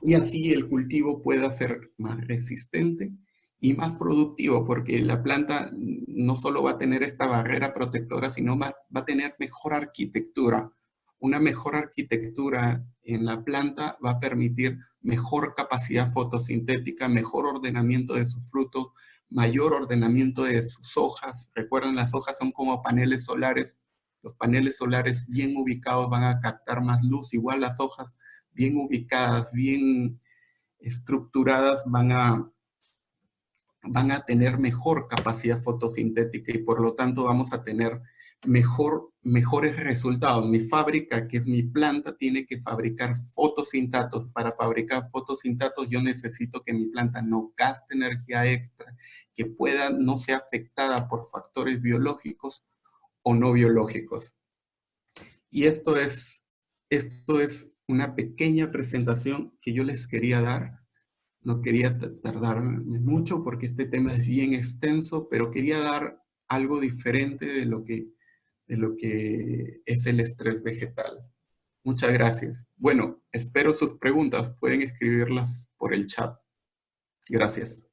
Y así el cultivo pueda ser más resistente y más productivo, porque la planta no solo va a tener esta barrera protectora, sino va a tener mejor arquitectura. Una mejor arquitectura en la planta va a permitir mejor capacidad fotosintética, mejor ordenamiento de sus frutos, mayor ordenamiento de sus hojas. Recuerden, las hojas son como paneles solares. Los paneles solares bien ubicados van a captar más luz. Igual las hojas bien ubicadas, bien estructuradas, van a tener mejor capacidad fotosintética y por lo tanto vamos a tener mejores resultados. Mi fábrica, que es mi planta, tiene que fabricar fotosintatos. Para fabricar fotosintatos yo necesito que mi planta no gaste energía extra, que pueda no sea afectada por factores biológicos o no biológicos. Y esto es una pequeña presentación que yo les quería dar. No quería tardarme mucho porque este tema es bien extenso, pero quería dar algo diferente de lo que es el estrés vegetal. Muchas gracias. Bueno, espero sus preguntas. Pueden escribirlas por el chat. Gracias.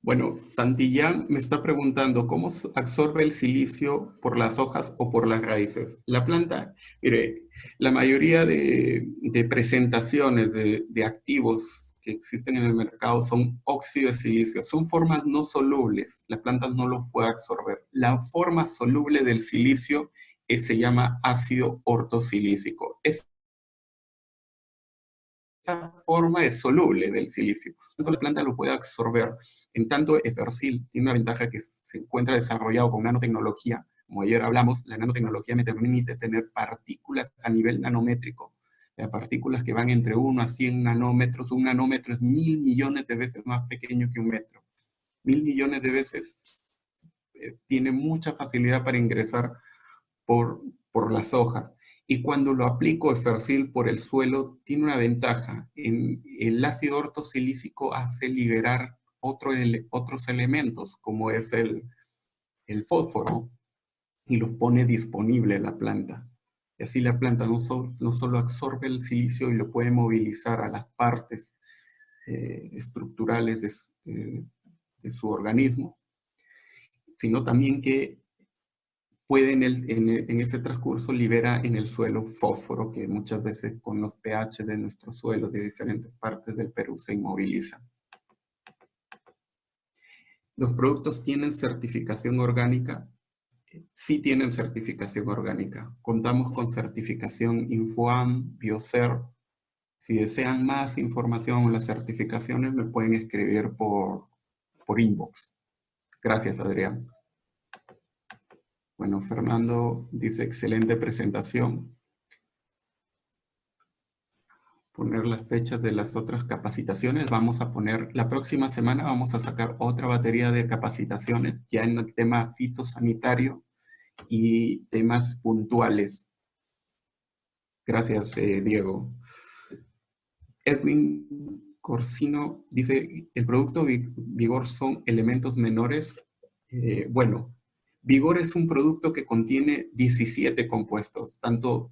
Bueno, Santillán me está preguntando cómo absorbe el silicio por las hojas o por las raíces. La planta, mire, la mayoría de presentaciones de activos que existen en el mercado son óxido de silicio, son formas no solubles, la planta no lo puede absorber. La forma soluble del silicio se llama ácido ortosilícico. Esta forma es soluble del silicio, la planta lo puede absorber. En tanto, Eversil tiene una ventaja que se encuentra desarrollado con nanotecnología. Como ayer hablamos, la nanotecnología me permite tener partículas a nivel nanométrico, o sea, partículas que van entre 1 a 100 nanómetros. Un nanómetro es 1000 millones de veces más pequeño que un metro. 1000 millones de veces tiene mucha facilidad para ingresar por las hojas. Y cuando lo aplico Efersil por el suelo, tiene una ventaja. El ácido ortosilícico hace liberar otros elementos, como es el fósforo, y los pone disponible en la planta. Y así la planta no solo absorbe el silicio y lo puede movilizar a las partes estructurales de su organismo, sino también que puede en ese transcurso libera en el suelo fósforo, que muchas veces con los pH de nuestro suelo de diferentes partes del Perú se inmoviliza. ¿Los productos tienen certificación orgánica? Sí tienen certificación orgánica. Contamos con certificación Infoam, Biocer. Si desean más información o las certificaciones, me pueden escribir por inbox. Gracias, Adrián. Bueno, Fernando dice, excelente presentación. Poner las fechas de las otras capacitaciones. Vamos a poner, la próxima semana vamos a sacar otra batería de capacitaciones, ya en el tema fitosanitario y temas puntuales. Gracias, Diego. Edwin Corsino dice, ¿el producto Vigor son elementos menores? Bueno, Vigor es un producto que contiene 17 compuestos, tanto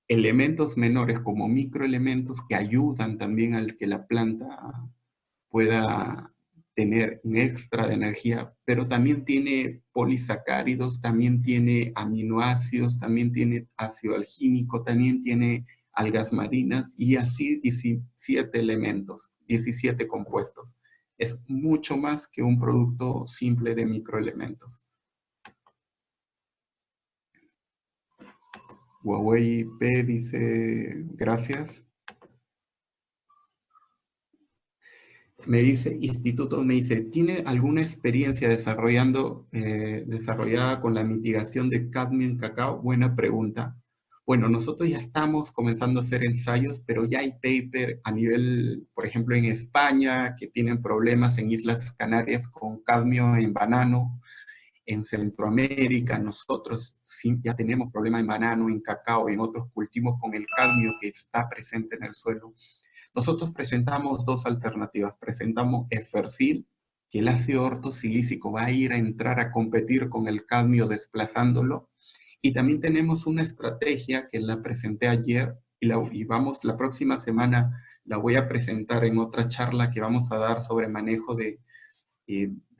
elementos menores como microelementos que ayudan también al que la planta pueda tener un extra de energía, pero también tiene polisacáridos, también tiene aminoácidos, también tiene ácido algínico, también tiene algas marinas y así 17 elementos, 17 compuestos. Es mucho más que un producto simple de microelementos. Huawei P dice, gracias. Me dice, Instituto, me dice, ¿tiene alguna experiencia desarrollada con la mitigación de cadmio en cacao? Buena pregunta. Bueno, nosotros ya estamos comenzando a hacer ensayos, pero ya hay paper a nivel, por ejemplo, en España, que tienen problemas en Islas Canarias con cadmio en banano, En Centroamérica nosotros sí, ya tenemos problemas en banano, en cacao, en otros cultivos con el cadmio que está presente en el suelo. Nosotros presentamos dos alternativas. Presentamos Efersil, que el ácido ortosilícico va a ir a entrar a competir con el cadmio desplazándolo. Y también tenemos una estrategia que la presenté ayer y vamos la próxima semana la voy a presentar en otra charla que vamos a dar sobre manejo de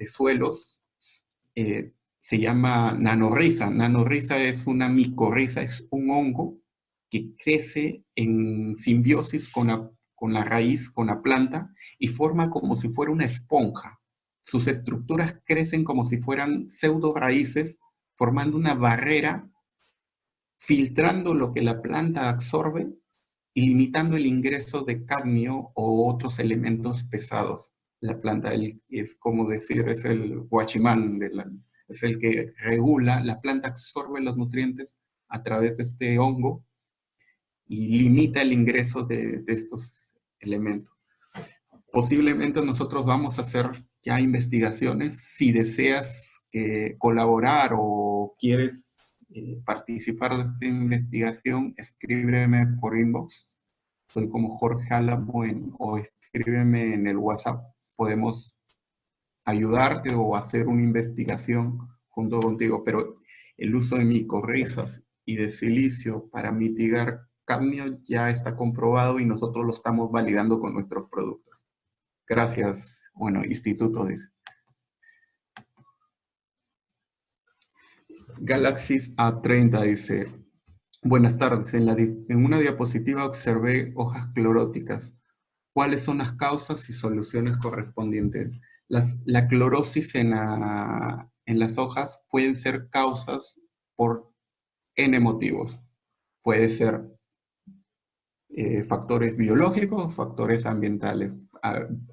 suelos. Se llama nanorriza. Nanorriza es una micorriza, es un hongo que crece en simbiosis con la raíz, con la planta, y forma como si fuera una esponja. Sus estructuras crecen como si fueran pseudo raíces, formando una barrera, filtrando lo que la planta absorbe y limitando el ingreso de cadmio o otros elementos pesados. La planta es como decir, es el guachimán, es el que regula, la planta absorbe los nutrientes a través de este hongo y limita el ingreso de estos elementos. Posiblemente nosotros vamos a hacer ya investigaciones. Si deseas colaborar o quieres participar de esta investigación, escríbeme por inbox. Soy como Jorge Álamo o escríbeme en el WhatsApp. Podemos ayudarte o hacer una investigación junto contigo, pero el uso de micorrizas y de silicio para mitigar cadmio ya está comprobado y nosotros lo estamos validando con nuestros productos. Gracias, bueno, instituto dice. Galaxis A30 dice, buenas tardes, en una diapositiva observé hojas cloróticas. ¿Cuáles son las causas y soluciones correspondientes? La clorosis en las hojas pueden ser causas por N motivos. Puede ser factores biológicos, factores ambientales.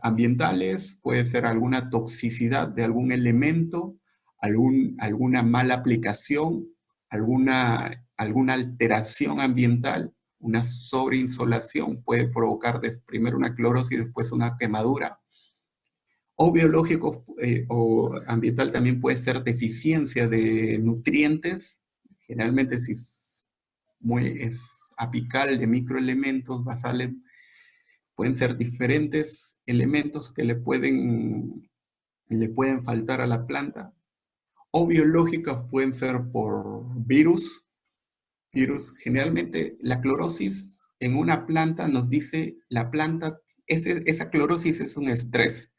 Ambientales puede ser alguna toxicidad de algún elemento, alguna mala aplicación, alguna alteración ambiental, una sobreinsolación puede provocar primero una clorosis y después una quemadura. O biológico o ambiental también puede ser deficiencia de nutrientes, generalmente si es apical de microelementos basales, pueden ser diferentes elementos que le pueden faltar a la planta, o biológicas pueden ser por virus. Generalmente la clorosis en una planta nos dice, la planta, esa clorosis es un estrés,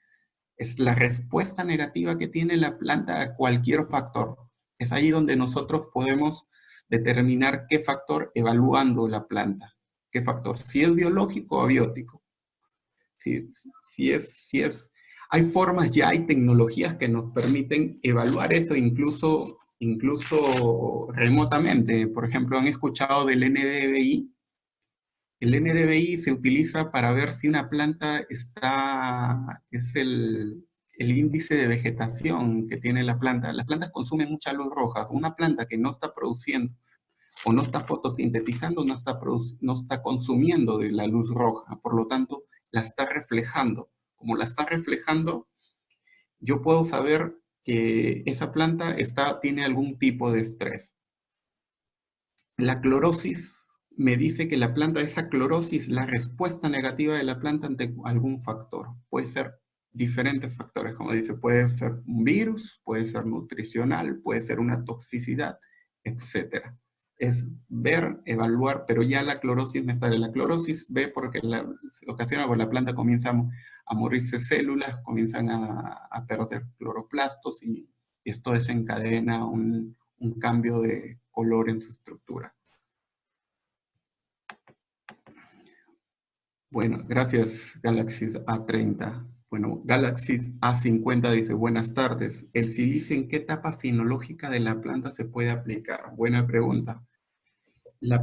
es la respuesta negativa que tiene la planta a cualquier factor. Es ahí donde nosotros podemos determinar qué factor evaluando la planta. ¿Qué factor? Si es biológico o abiótico. Si es. Hay formas ya, hay tecnologías que nos permiten evaluar eso incluso remotamente. Por ejemplo, ¿han escuchado del NDVI? El NDVI se utiliza para ver si una planta es el índice de vegetación que tiene la planta. Las plantas consumen mucha luz roja. Una planta que no está produciendo o no está fotosintetizando, no está consumiendo de la luz roja. Por lo tanto, la está reflejando. Como la está reflejando, yo puedo saber que esa planta tiene algún tipo de estrés. La clorosis me dice que la planta, esa clorosis, la respuesta negativa de la planta ante algún factor. Puede ser diferentes factores, como dice, puede ser un virus, puede ser nutricional, puede ser una toxicidad, etc. Es ver, evaluar, pero ya la clorosis me está. La clorosis ve porque ocasiona porque la planta comienza a morirse células, comienzan a perder cloroplastos y esto desencadena un cambio de color en su estructura. Bueno, gracias Galaxis A30. Bueno, Galaxis A50 dice, buenas tardes. ¿El silicio en qué etapa fenológica de la planta se puede aplicar? Buena pregunta.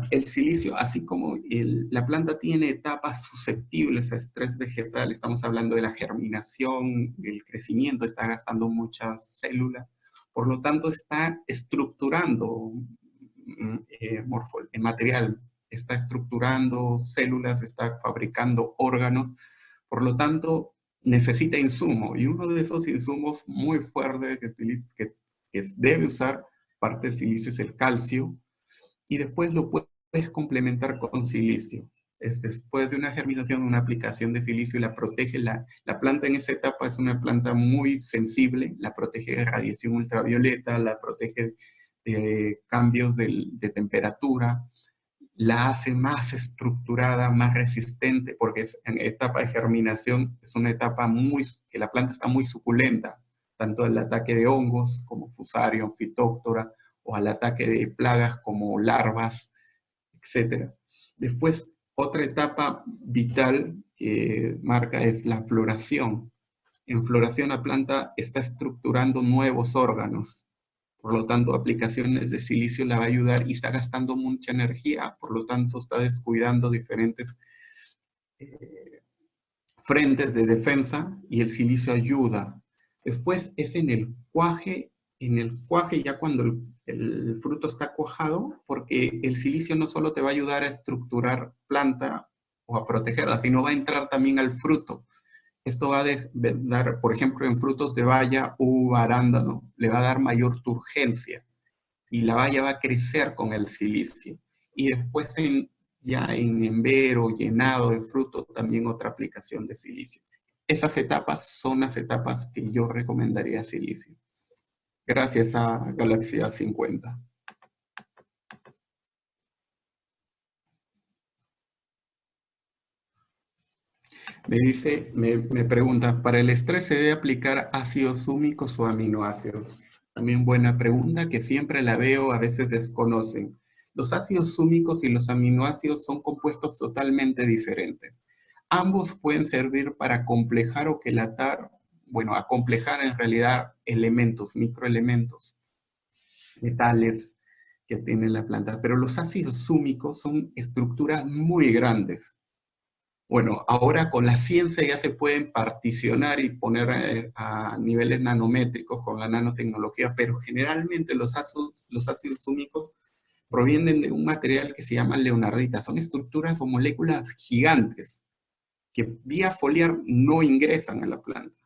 El silicio, así como la planta tiene etapas susceptibles a estrés vegetal, estamos hablando de la germinación, el crecimiento, está gastando muchas células, por lo tanto está estructurando material, está estructurando células, está fabricando órganos, por lo tanto necesita insumo, y uno de esos insumos muy fuertes que que debe usar, parte del silicio es el calcio, y después lo puedes complementar con silicio. Es después de una germinación, una aplicación de silicio y la protege. La planta en esa etapa es una planta muy sensible, la protege de radiación ultravioleta, la protege de cambios de temperatura, la hace más estructurada, más resistente, porque es en etapa de germinación es una etapa que la planta está muy suculenta, tanto al ataque de hongos como Fusarium, Phytophthora, o al ataque de plagas como larvas, etcétera. Después, otra etapa vital que marca es la floración. En floración la planta está estructurando nuevos órganos. Por lo tanto, aplicaciones de silicio la va a ayudar y está gastando mucha energía, por lo tanto está descuidando diferentes frentes de defensa y el silicio ayuda. Después es en el cuaje ya cuando el fruto está cuajado, porque el silicio no solo te va a ayudar a estructurar planta o a protegerla, sino va a entrar también al fruto. Esto va a dar, por ejemplo, en frutos de baya, uva, arándano, le va a dar mayor turgencia y la baya va a crecer con el silicio. Y después ya en embero, llenado de fruto, también otra aplicación de silicio. Esas etapas son las etapas que yo recomendaría silicio. Gracias a Galaxia 50. Me pregunta, ¿para el estrés se debe aplicar ácidos húmicos o aminoácidos? También buena pregunta que siempre la veo, a veces desconocen. Los ácidos húmicos y los aminoácidos son compuestos totalmente diferentes. Ambos pueden servir para complejar o quelatar, bueno, acomplejar en realidad elementos, microelementos, metales que tiene la planta, pero los ácidos húmicos son estructuras muy grandes. Bueno, ahora con la ciencia ya se pueden particionar y poner a niveles nanométricos con la nanotecnología, pero generalmente los ácidos húmicos provienen de un material que se llama leonardita. Son estructuras o moléculas gigantes que vía foliar no ingresan a la planta,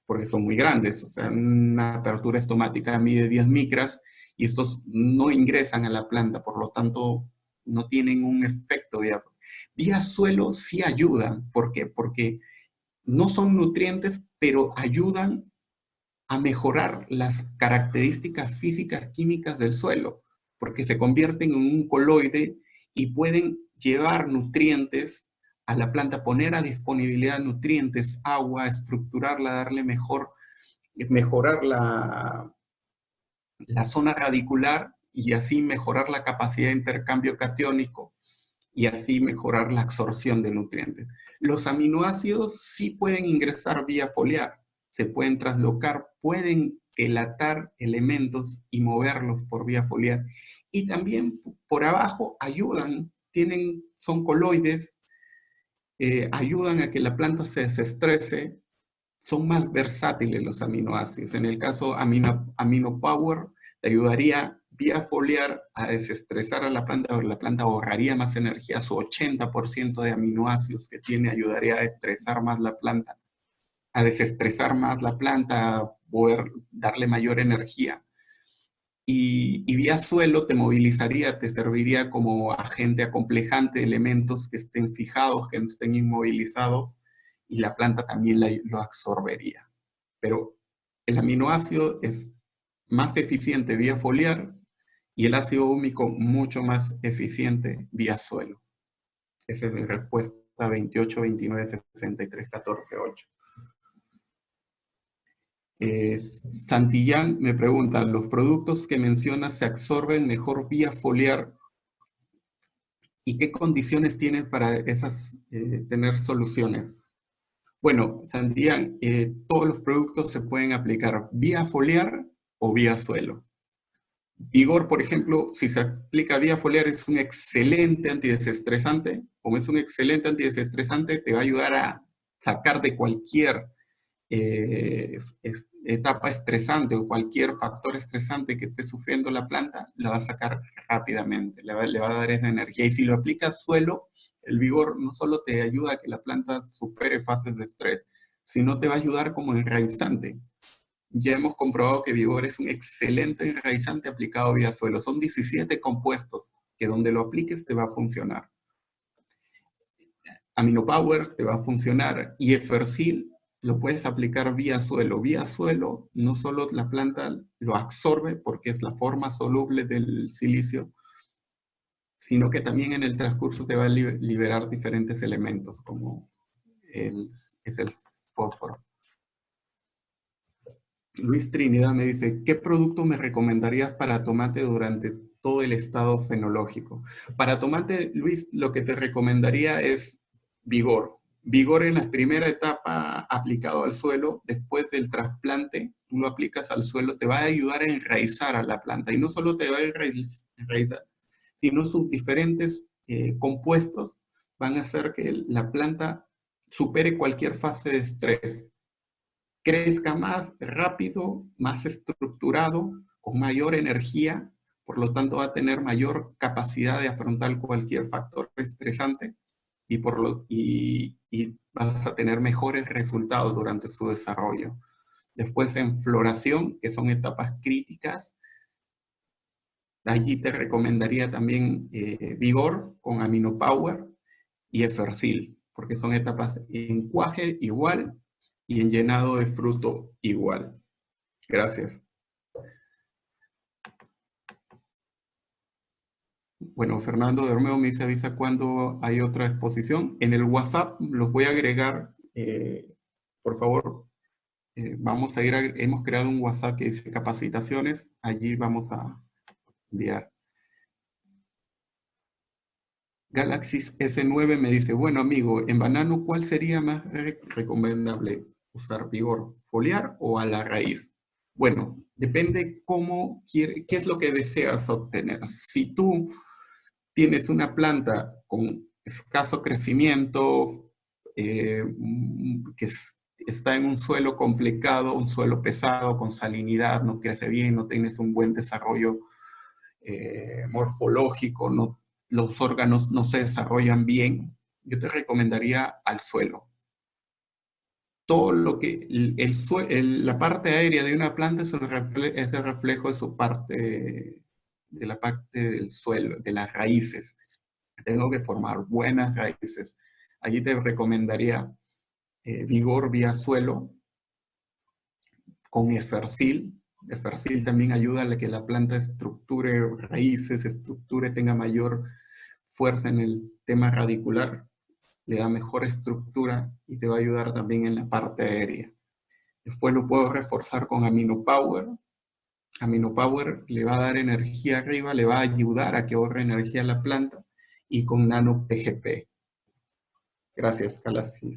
porque son muy grandes. O sea, una apertura estomática mide 10 micras y estos no ingresan a la planta, por lo tanto no tienen un efecto vía suelo. Sí ayudan. ¿Por qué? Porque no son nutrientes, pero ayudan a mejorar las características físicas químicas del suelo, porque se convierten en un coloide y pueden llevar nutrientes a la planta, poner a disponibilidad nutrientes, agua, estructurarla, darle mejorar la zona radicular y así mejorar la capacidad de intercambio catiónico y así mejorar la absorción de nutrientes. Los aminoácidos sí pueden ingresar vía foliar, se pueden traslocar, pueden quelatar elementos y moverlos por vía foliar. Y también por abajo ayudan, son coloides, ayudan a que la planta se desestrese, son más versátiles los aminoácidos. En el caso AminoPower, te ayudaría vía foliar a desestresar a la planta ahorraría más energía, su 80% de aminoácidos que tiene ayudaría a estresar más la planta, a desestresar más la planta, a poder darle mayor energía. Y vía suelo te movilizaría, te serviría como agente acomplejante de elementos que estén fijados, que no estén inmovilizados, y la planta también lo absorbería. Pero el aminoácido es más eficiente vía foliar y el ácido húmico mucho más eficiente vía suelo. Esa es mi respuesta 28, 29, 63, 14, 8. Santillán me pregunta, ¿los productos que mencionas se absorben mejor vía foliar y qué condiciones tienen para tener soluciones? Bueno, Santillán, todos los productos se pueden aplicar vía foliar o vía suelo. Vigor, por ejemplo, si se aplica vía foliar es un excelente antidesestresante. Como es un excelente antidesestresante, te va a ayudar a sacar de cualquier etapa estresante o cualquier factor estresante que esté sufriendo la planta, la va a sacar rápidamente, le va a dar esa energía. Y si lo aplicas suelo, el vigor no solo te ayuda a que la planta supere fases de estrés, sino te va a ayudar como enraizante. ya hemos comprobado que Vigor es un excelente enraizante aplicado vía suelo. Son 17 compuestos que donde lo apliques te va a funcionar. Aminopower te va a funcionar y Efersil lo puedes aplicar vía suelo. Vía suelo, no solo la planta lo absorbe porque es la forma soluble del silicio, sino que también en el transcurso te va a liberar diferentes elementos, como es el fósforo. Luis Trinidad me dice, ¿qué producto me recomendarías para tomate durante todo el estado fenológico? Para tomate, Luis, lo que te recomendaría es Vigor. Vigor en la primera etapa aplicado al suelo, después del trasplante, tú lo aplicas al suelo, te va a ayudar a enraizar a la planta. Y no solo te va a enraizar, sino sus diferentes compuestos van a hacer que la planta supere cualquier fase de estrés, crezca más rápido, más estructurado, con mayor energía, por lo tanto va a tener mayor capacidad de afrontar cualquier factor estresante y vas a tener mejores resultados durante su desarrollo. Después en floración, que son etapas críticas, allí te recomendaría también Vigor con Aminopower y Efersil, porque son etapas en cuaje igual y en llenado de fruto igual. Gracias. Bueno, Fernando de Ormeo me dice, avisa cuando hay otra exposición. En el WhatsApp los voy a agregar, por favor, vamos a ir, hemos creado un WhatsApp que dice capacitaciones, allí vamos a enviar. Galaxy S9 me dice, bueno amigo, en banano, ¿cuál sería más recomendable usar Vigor? ¿Foliar o a la raíz? Bueno, depende qué es lo que deseas obtener. Si tú tienes una planta con escaso crecimiento, que está en un suelo complicado, un suelo pesado, con salinidad, no crece bien, no tienes un buen desarrollo morfológico, los órganos no se desarrollan bien, yo te recomendaría al suelo. Todo lo que la parte aérea de una planta es el reflejo de su parte, de la parte del suelo, de las raíces. Tengo que formar buenas raíces. Allí te recomendaría Vigor vía suelo con Efersil. Efersil también ayuda a que la planta estructure raíces, tenga mayor fuerza en el tema radicular, le da mejor estructura y te va a ayudar también en la parte aérea. Después lo puedo reforzar con Aminopower. Aminopower le va a dar energía arriba, le va a ayudar a que ahorre energía a la planta, y con Nano PGP. Gracias, Galaxy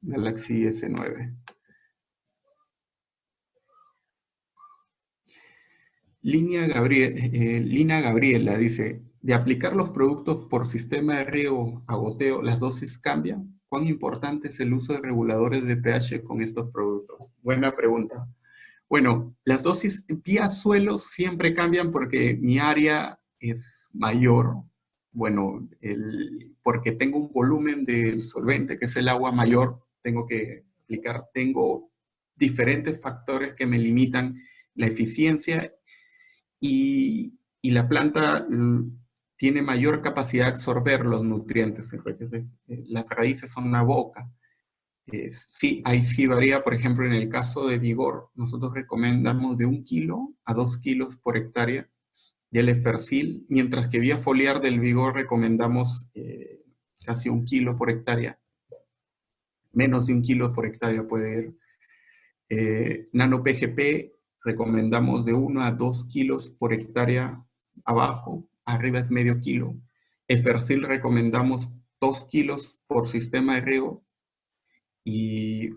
S9. Lina Gabriela dice, de aplicar los productos por sistema de riego a goteo, ¿las dosis cambian? ¿Cuán importante es el uso de reguladores de pH con estos productos? Buena pregunta. Bueno, las dosis vía suelo siempre cambian porque mi área es mayor. Bueno, porque tengo un volumen del solvente, que es el agua mayor, tengo que aplicar, tengo diferentes factores que me limitan la eficiencia y la planta tiene mayor capacidad de absorber los nutrientes. Las raíces son una boca. Sí, ahí sí varía. Por ejemplo, en el caso de Vigor, nosotros recomendamos de 1 kilo a 2 kilos por hectárea del Efersil, mientras que vía foliar del Vigor recomendamos casi 1 kilo por hectárea. Menos de 1 kilo por hectárea puede ir. Nano PGP recomendamos de 1 a 2 kilos por hectárea abajo, arriba es medio kilo. Efersil recomendamos 2 kilos por sistema de riego y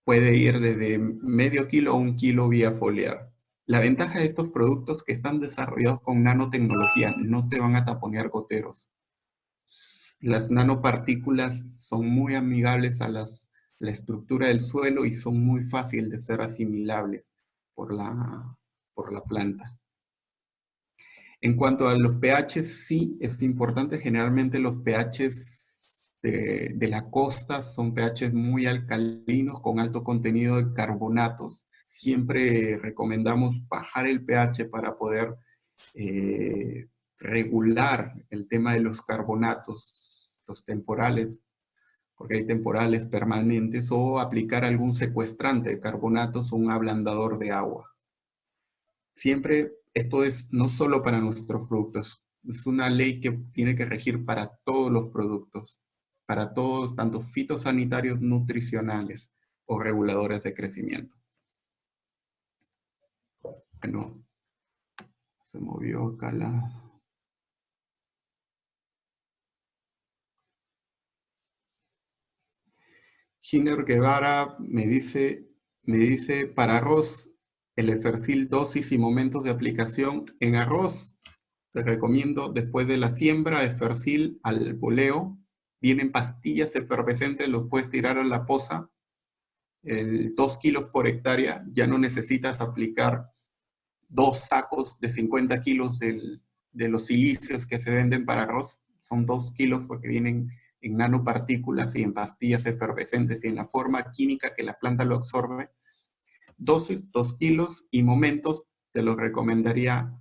puede ir desde medio kilo a 1 kilo vía foliar. La ventaja de estos productos que están desarrollados con nanotecnología, no te van a taponear goteros. Las nanopartículas son muy amigables a la estructura del suelo y son muy fáciles de ser asimilables por la planta. En cuanto a los pH, sí es importante. Generalmente los pH de la costa son pH muy alcalinos con alto contenido de carbonatos. siempre recomendamos bajar el pH para poder regular el tema de los carbonatos, los temporales, porque hay temporales permanentes, o aplicar algún secuestrante de carbonatos o un ablandador de agua. Siempre, esto es no solo para nuestros productos, es una ley que tiene que regir para todos los productos, para todos, tanto fitosanitarios, nutricionales o reguladores de crecimiento. Bueno, se movió acá la... Giner Guevara me dice, para arroz, el Efercil, dosis y momentos de aplicación. En arroz, te recomiendo, después de la siembra, Efercil al boleo. Vienen pastillas efervescentes, los puedes tirar a la poza. 2 kilos por hectárea, ya no necesitas aplicar 2 sacos de 50 kilos de los silicios que se venden para arroz. Son 2 kilos porque vienen en nanopartículas y en pastillas efervescentes y en la forma química que la planta lo absorbe. Dosis, 2 kilos, y momentos, te los recomendaría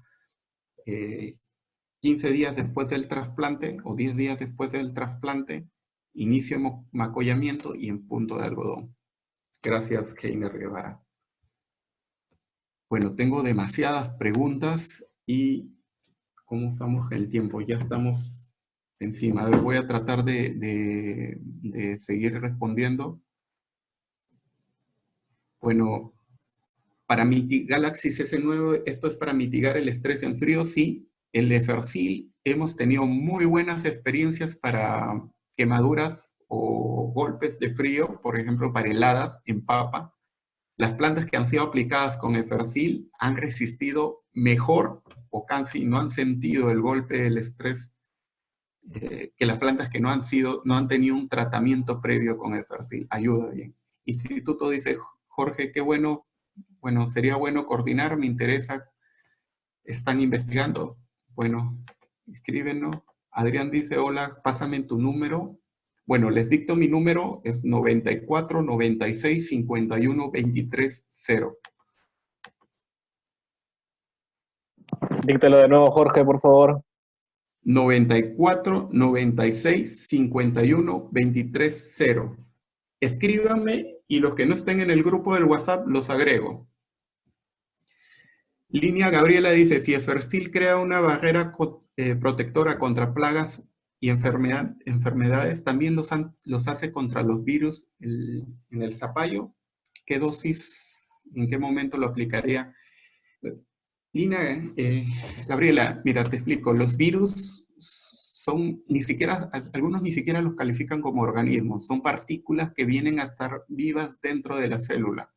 15 días después del trasplante o 10 días después del trasplante, inicio de macollamiento y en punto de algodón. Gracias, Heiner Guevara. Bueno, tengo demasiadas preguntas y ¿cómo estamos en el tiempo? Ya estamos encima. A ver, voy a tratar de seguir respondiendo. Bueno, para mitigar Galaxy S9, esto es para mitigar el estrés en frío, sí. El Efercil, hemos tenido muy buenas experiencias para quemaduras o golpes de frío, por ejemplo, para heladas en papa. Las plantas que han sido aplicadas con Efercil han resistido mejor o casi no han sentido el golpe del estrés que las plantas que no han tenido un tratamiento previo con Efercil. Ayuda bien. Instituto dice, Jorge, qué bueno. Bueno, sería bueno coordinar, me interesa. ¿Están investigando? Bueno, escríbenos. Adrián dice, hola, pásame tu número. Bueno, les dicto mi número, es 94 96 51 23 0. Díctelo de nuevo, Jorge, por favor. 94 96 51 23 0. Escríbanme y los que no estén en el grupo del WhatsApp los agrego. Línea Gabriela dice, si Efercil crea una barrera protectora contra plagas y enfermedades, también los hace contra los virus en el zapallo. ¿Qué dosis, en qué momento lo aplicaría? Lina, Gabriela, mira, te explico. Los virus son, algunos ni siquiera los califican como organismos. Son partículas que vienen a estar vivas dentro de la célula.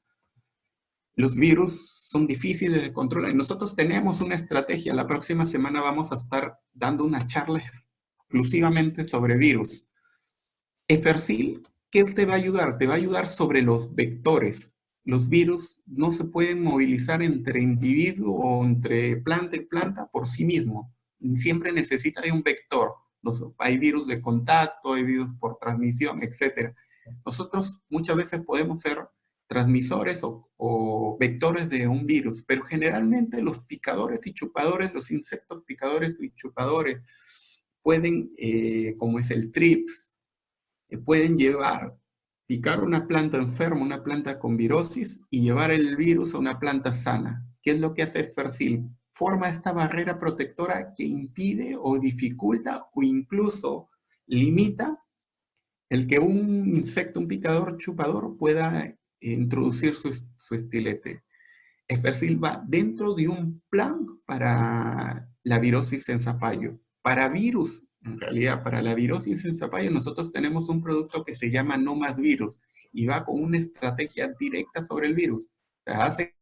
Los virus son difíciles de controlar y nosotros tenemos una estrategia. La próxima semana vamos a estar dando una charla exclusivamente sobre virus. Efercil, ¿qué te va a ayudar? Te va a ayudar sobre los vectores. Los virus no se pueden movilizar entre individuo o entre planta y planta por sí mismo. Siempre necesita de un vector. Hay virus de contacto, hay virus por transmisión, etc. Nosotros muchas veces podemos ser transmisores o vectores de un virus, pero generalmente los picadores y chupadores, los insectos picadores y chupadores, pueden, como es el TRIPS, pueden picar una planta enferma, una planta con virosis, y llevar el virus a una planta sana. ¿Qué es lo que hace Efercil? Forma esta barrera protectora que impide o dificulta o incluso limita el que un insecto, un picador chupador pueda introducir su estilete. Efercil va dentro de un plan para la virosis en zapallo. Para virus, en realidad, para la virosis en zapallo, nosotros tenemos un producto que se llama No Más Virus y va con una estrategia directa sobre el virus. O sea, hace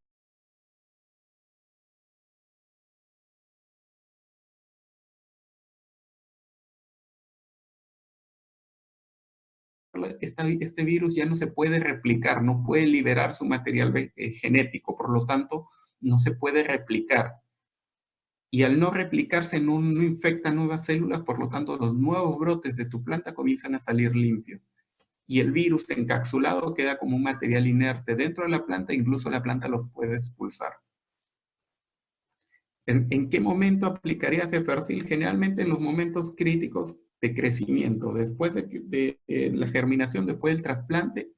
este virus ya no se puede replicar, no puede liberar su material genético, por lo tanto, no se puede replicar. Y al no replicarse no infecta nuevas células, por lo tanto, los nuevos brotes de tu planta comienzan a salir limpios. y el virus encapsulado queda como un material inerte dentro de la planta, incluso la planta los puede expulsar. ¿En qué momento aplicaría Cefersil? Generalmente en los momentos críticos de crecimiento, después de la germinación, después del trasplante,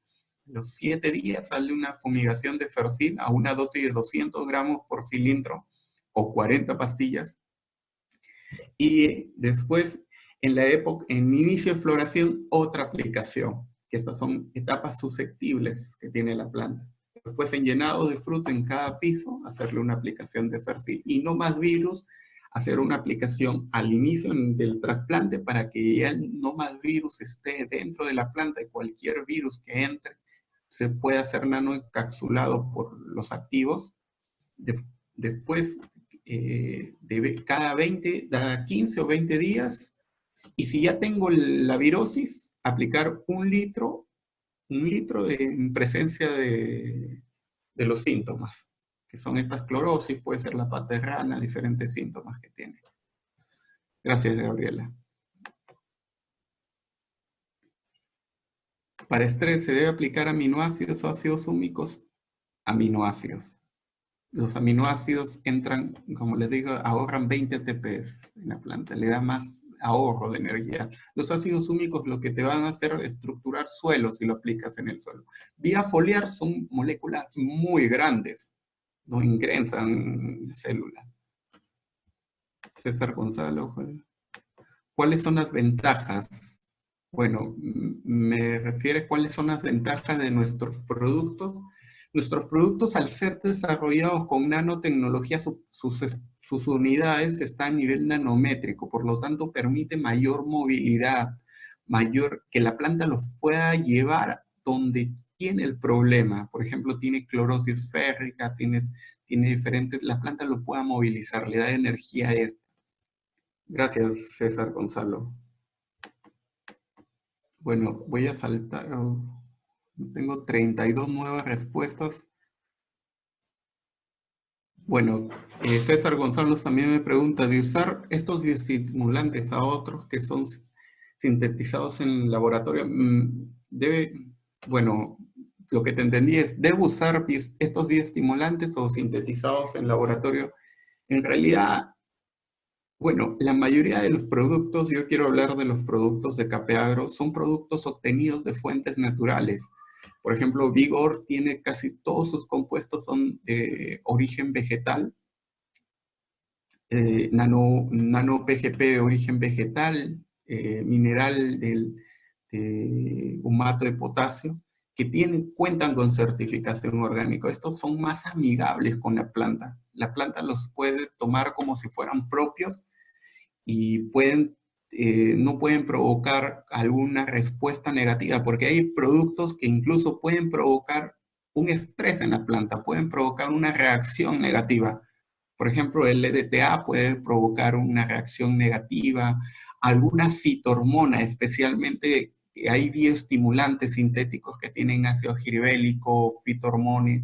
los 7 días sale una fumigación de Fersil a una dosis de 200 gramos por cilindro o 40 pastillas. Y después, en la época, en inicio de floración, otra aplicación, que estas son etapas susceptibles que tiene la planta. Después, en llenado de fruto en cada piso, hacerle una aplicación de Fersil. Y no más virus, hacer una aplicación al inicio del trasplante para que ya no más virus esté dentro de la planta y cualquier virus que entre se pueda hacer nanoencapsulado por los activos. Después, cada 15 o 20 días, y si ya tengo la virosis, aplicar un litro en presencia de los síntomas, que son estas clorosis, puede ser la pata de rana, diferentes síntomas que tiene. Gracias, Gabriela. Para estrés, ¿se debe aplicar aminoácidos o ácidos húmicos? Aminoácidos. Los aminoácidos entran, como les digo, ahorran 20 ATP en la planta, le da más ahorro de energía. Los ácidos húmicos lo que te van a hacer es estructurar suelos si lo aplicas en el suelo. Vía foliar son moléculas muy grandes, no ingresan células. César Gonzalo, ¿cuáles son las ventajas? Bueno, me refiere cuáles son las ventajas de nuestros productos. Nuestros productos, al ser desarrollados con nanotecnología, sus unidades están a nivel nanométrico, por lo tanto permite mayor movilidad, que la planta los pueda llevar donde tiene el problema. Por ejemplo, tiene clorosis férrica, tiene diferentes, la planta lo pueda movilizar, le da energía a esto. Gracias, César Gonzalo. Bueno, voy a saltar. Tengo 32 nuevas respuestas. Bueno, César Gonzalo también me pregunta, ¿de usar estos bioestimulantes a otros que son sintetizados en laboratorio? Bueno, lo que te entendí es, ¿debo usar estos bioestimulantes o sintetizados en laboratorio? En realidad, bueno, la mayoría de los productos, yo quiero hablar de los productos de Capeagro, son productos obtenidos de fuentes naturales. Por ejemplo, Vigor tiene casi todos sus compuestos son de origen vegetal. Nano PGP de origen vegetal, mineral de humato de potasio, que cuentan con certificación orgánica. Estos son más amigables con la planta. La planta los puede tomar como si fueran propios y no pueden provocar alguna respuesta negativa, porque hay productos que incluso pueden provocar un estrés en la planta, pueden provocar una reacción negativa. Por ejemplo, el EDTA puede provocar una reacción negativa, alguna fitohormona, especialmente hay bioestimulantes sintéticos que tienen ácido giribélico, fitohormonas,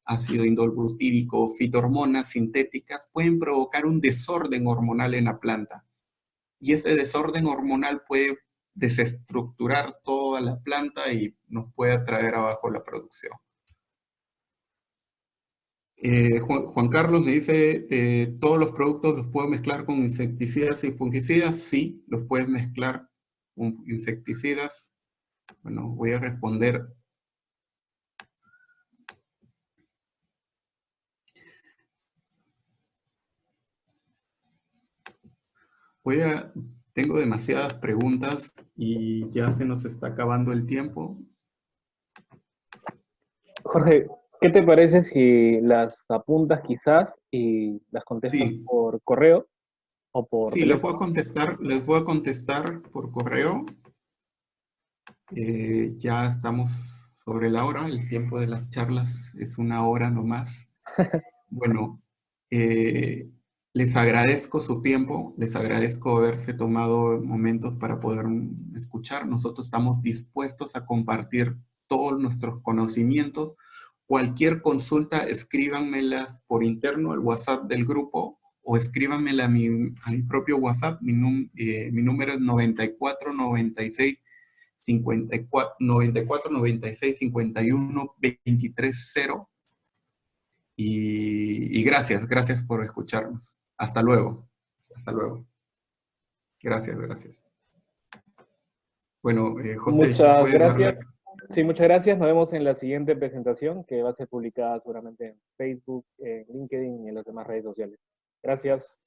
ácido indolbutírico, fitohormonas sintéticas, pueden provocar un desorden hormonal en la planta. Y ese desorden hormonal puede desestructurar toda la planta y nos puede traer abajo la producción. Juan Carlos me dice, ¿todos los productos los puedo mezclar con insecticidas y fungicidas? Sí, los puedes mezclar con insecticidas. Bueno, voy a responder. Tengo demasiadas preguntas y ya se nos está acabando el tiempo. Jorge, ¿qué te parece si las apuntas quizás y las contestas Sí, por correo o por sí, teléfono? les voy a contestar por correo. Ya estamos sobre la hora, el tiempo de las charlas es 1 hora nomás. Bueno, les agradezco su tiempo, les agradezco haberse tomado momentos para poder escuchar. Nosotros estamos dispuestos a compartir todos nuestros conocimientos. Cualquier consulta, escríbanmelas por interno al WhatsApp del grupo o escríbanmela a mi propio WhatsApp. Mi número es 9496 54, 94, 96, 51, 23, 0. Y gracias, gracias por escucharnos. Hasta luego. Hasta luego. Gracias, gracias. Bueno, José, Muchas puedes gracias. darle. Sí, muchas gracias. Nos vemos en la siguiente presentación que va a ser publicada seguramente en Facebook, en LinkedIn y en las demás redes sociales. Gracias.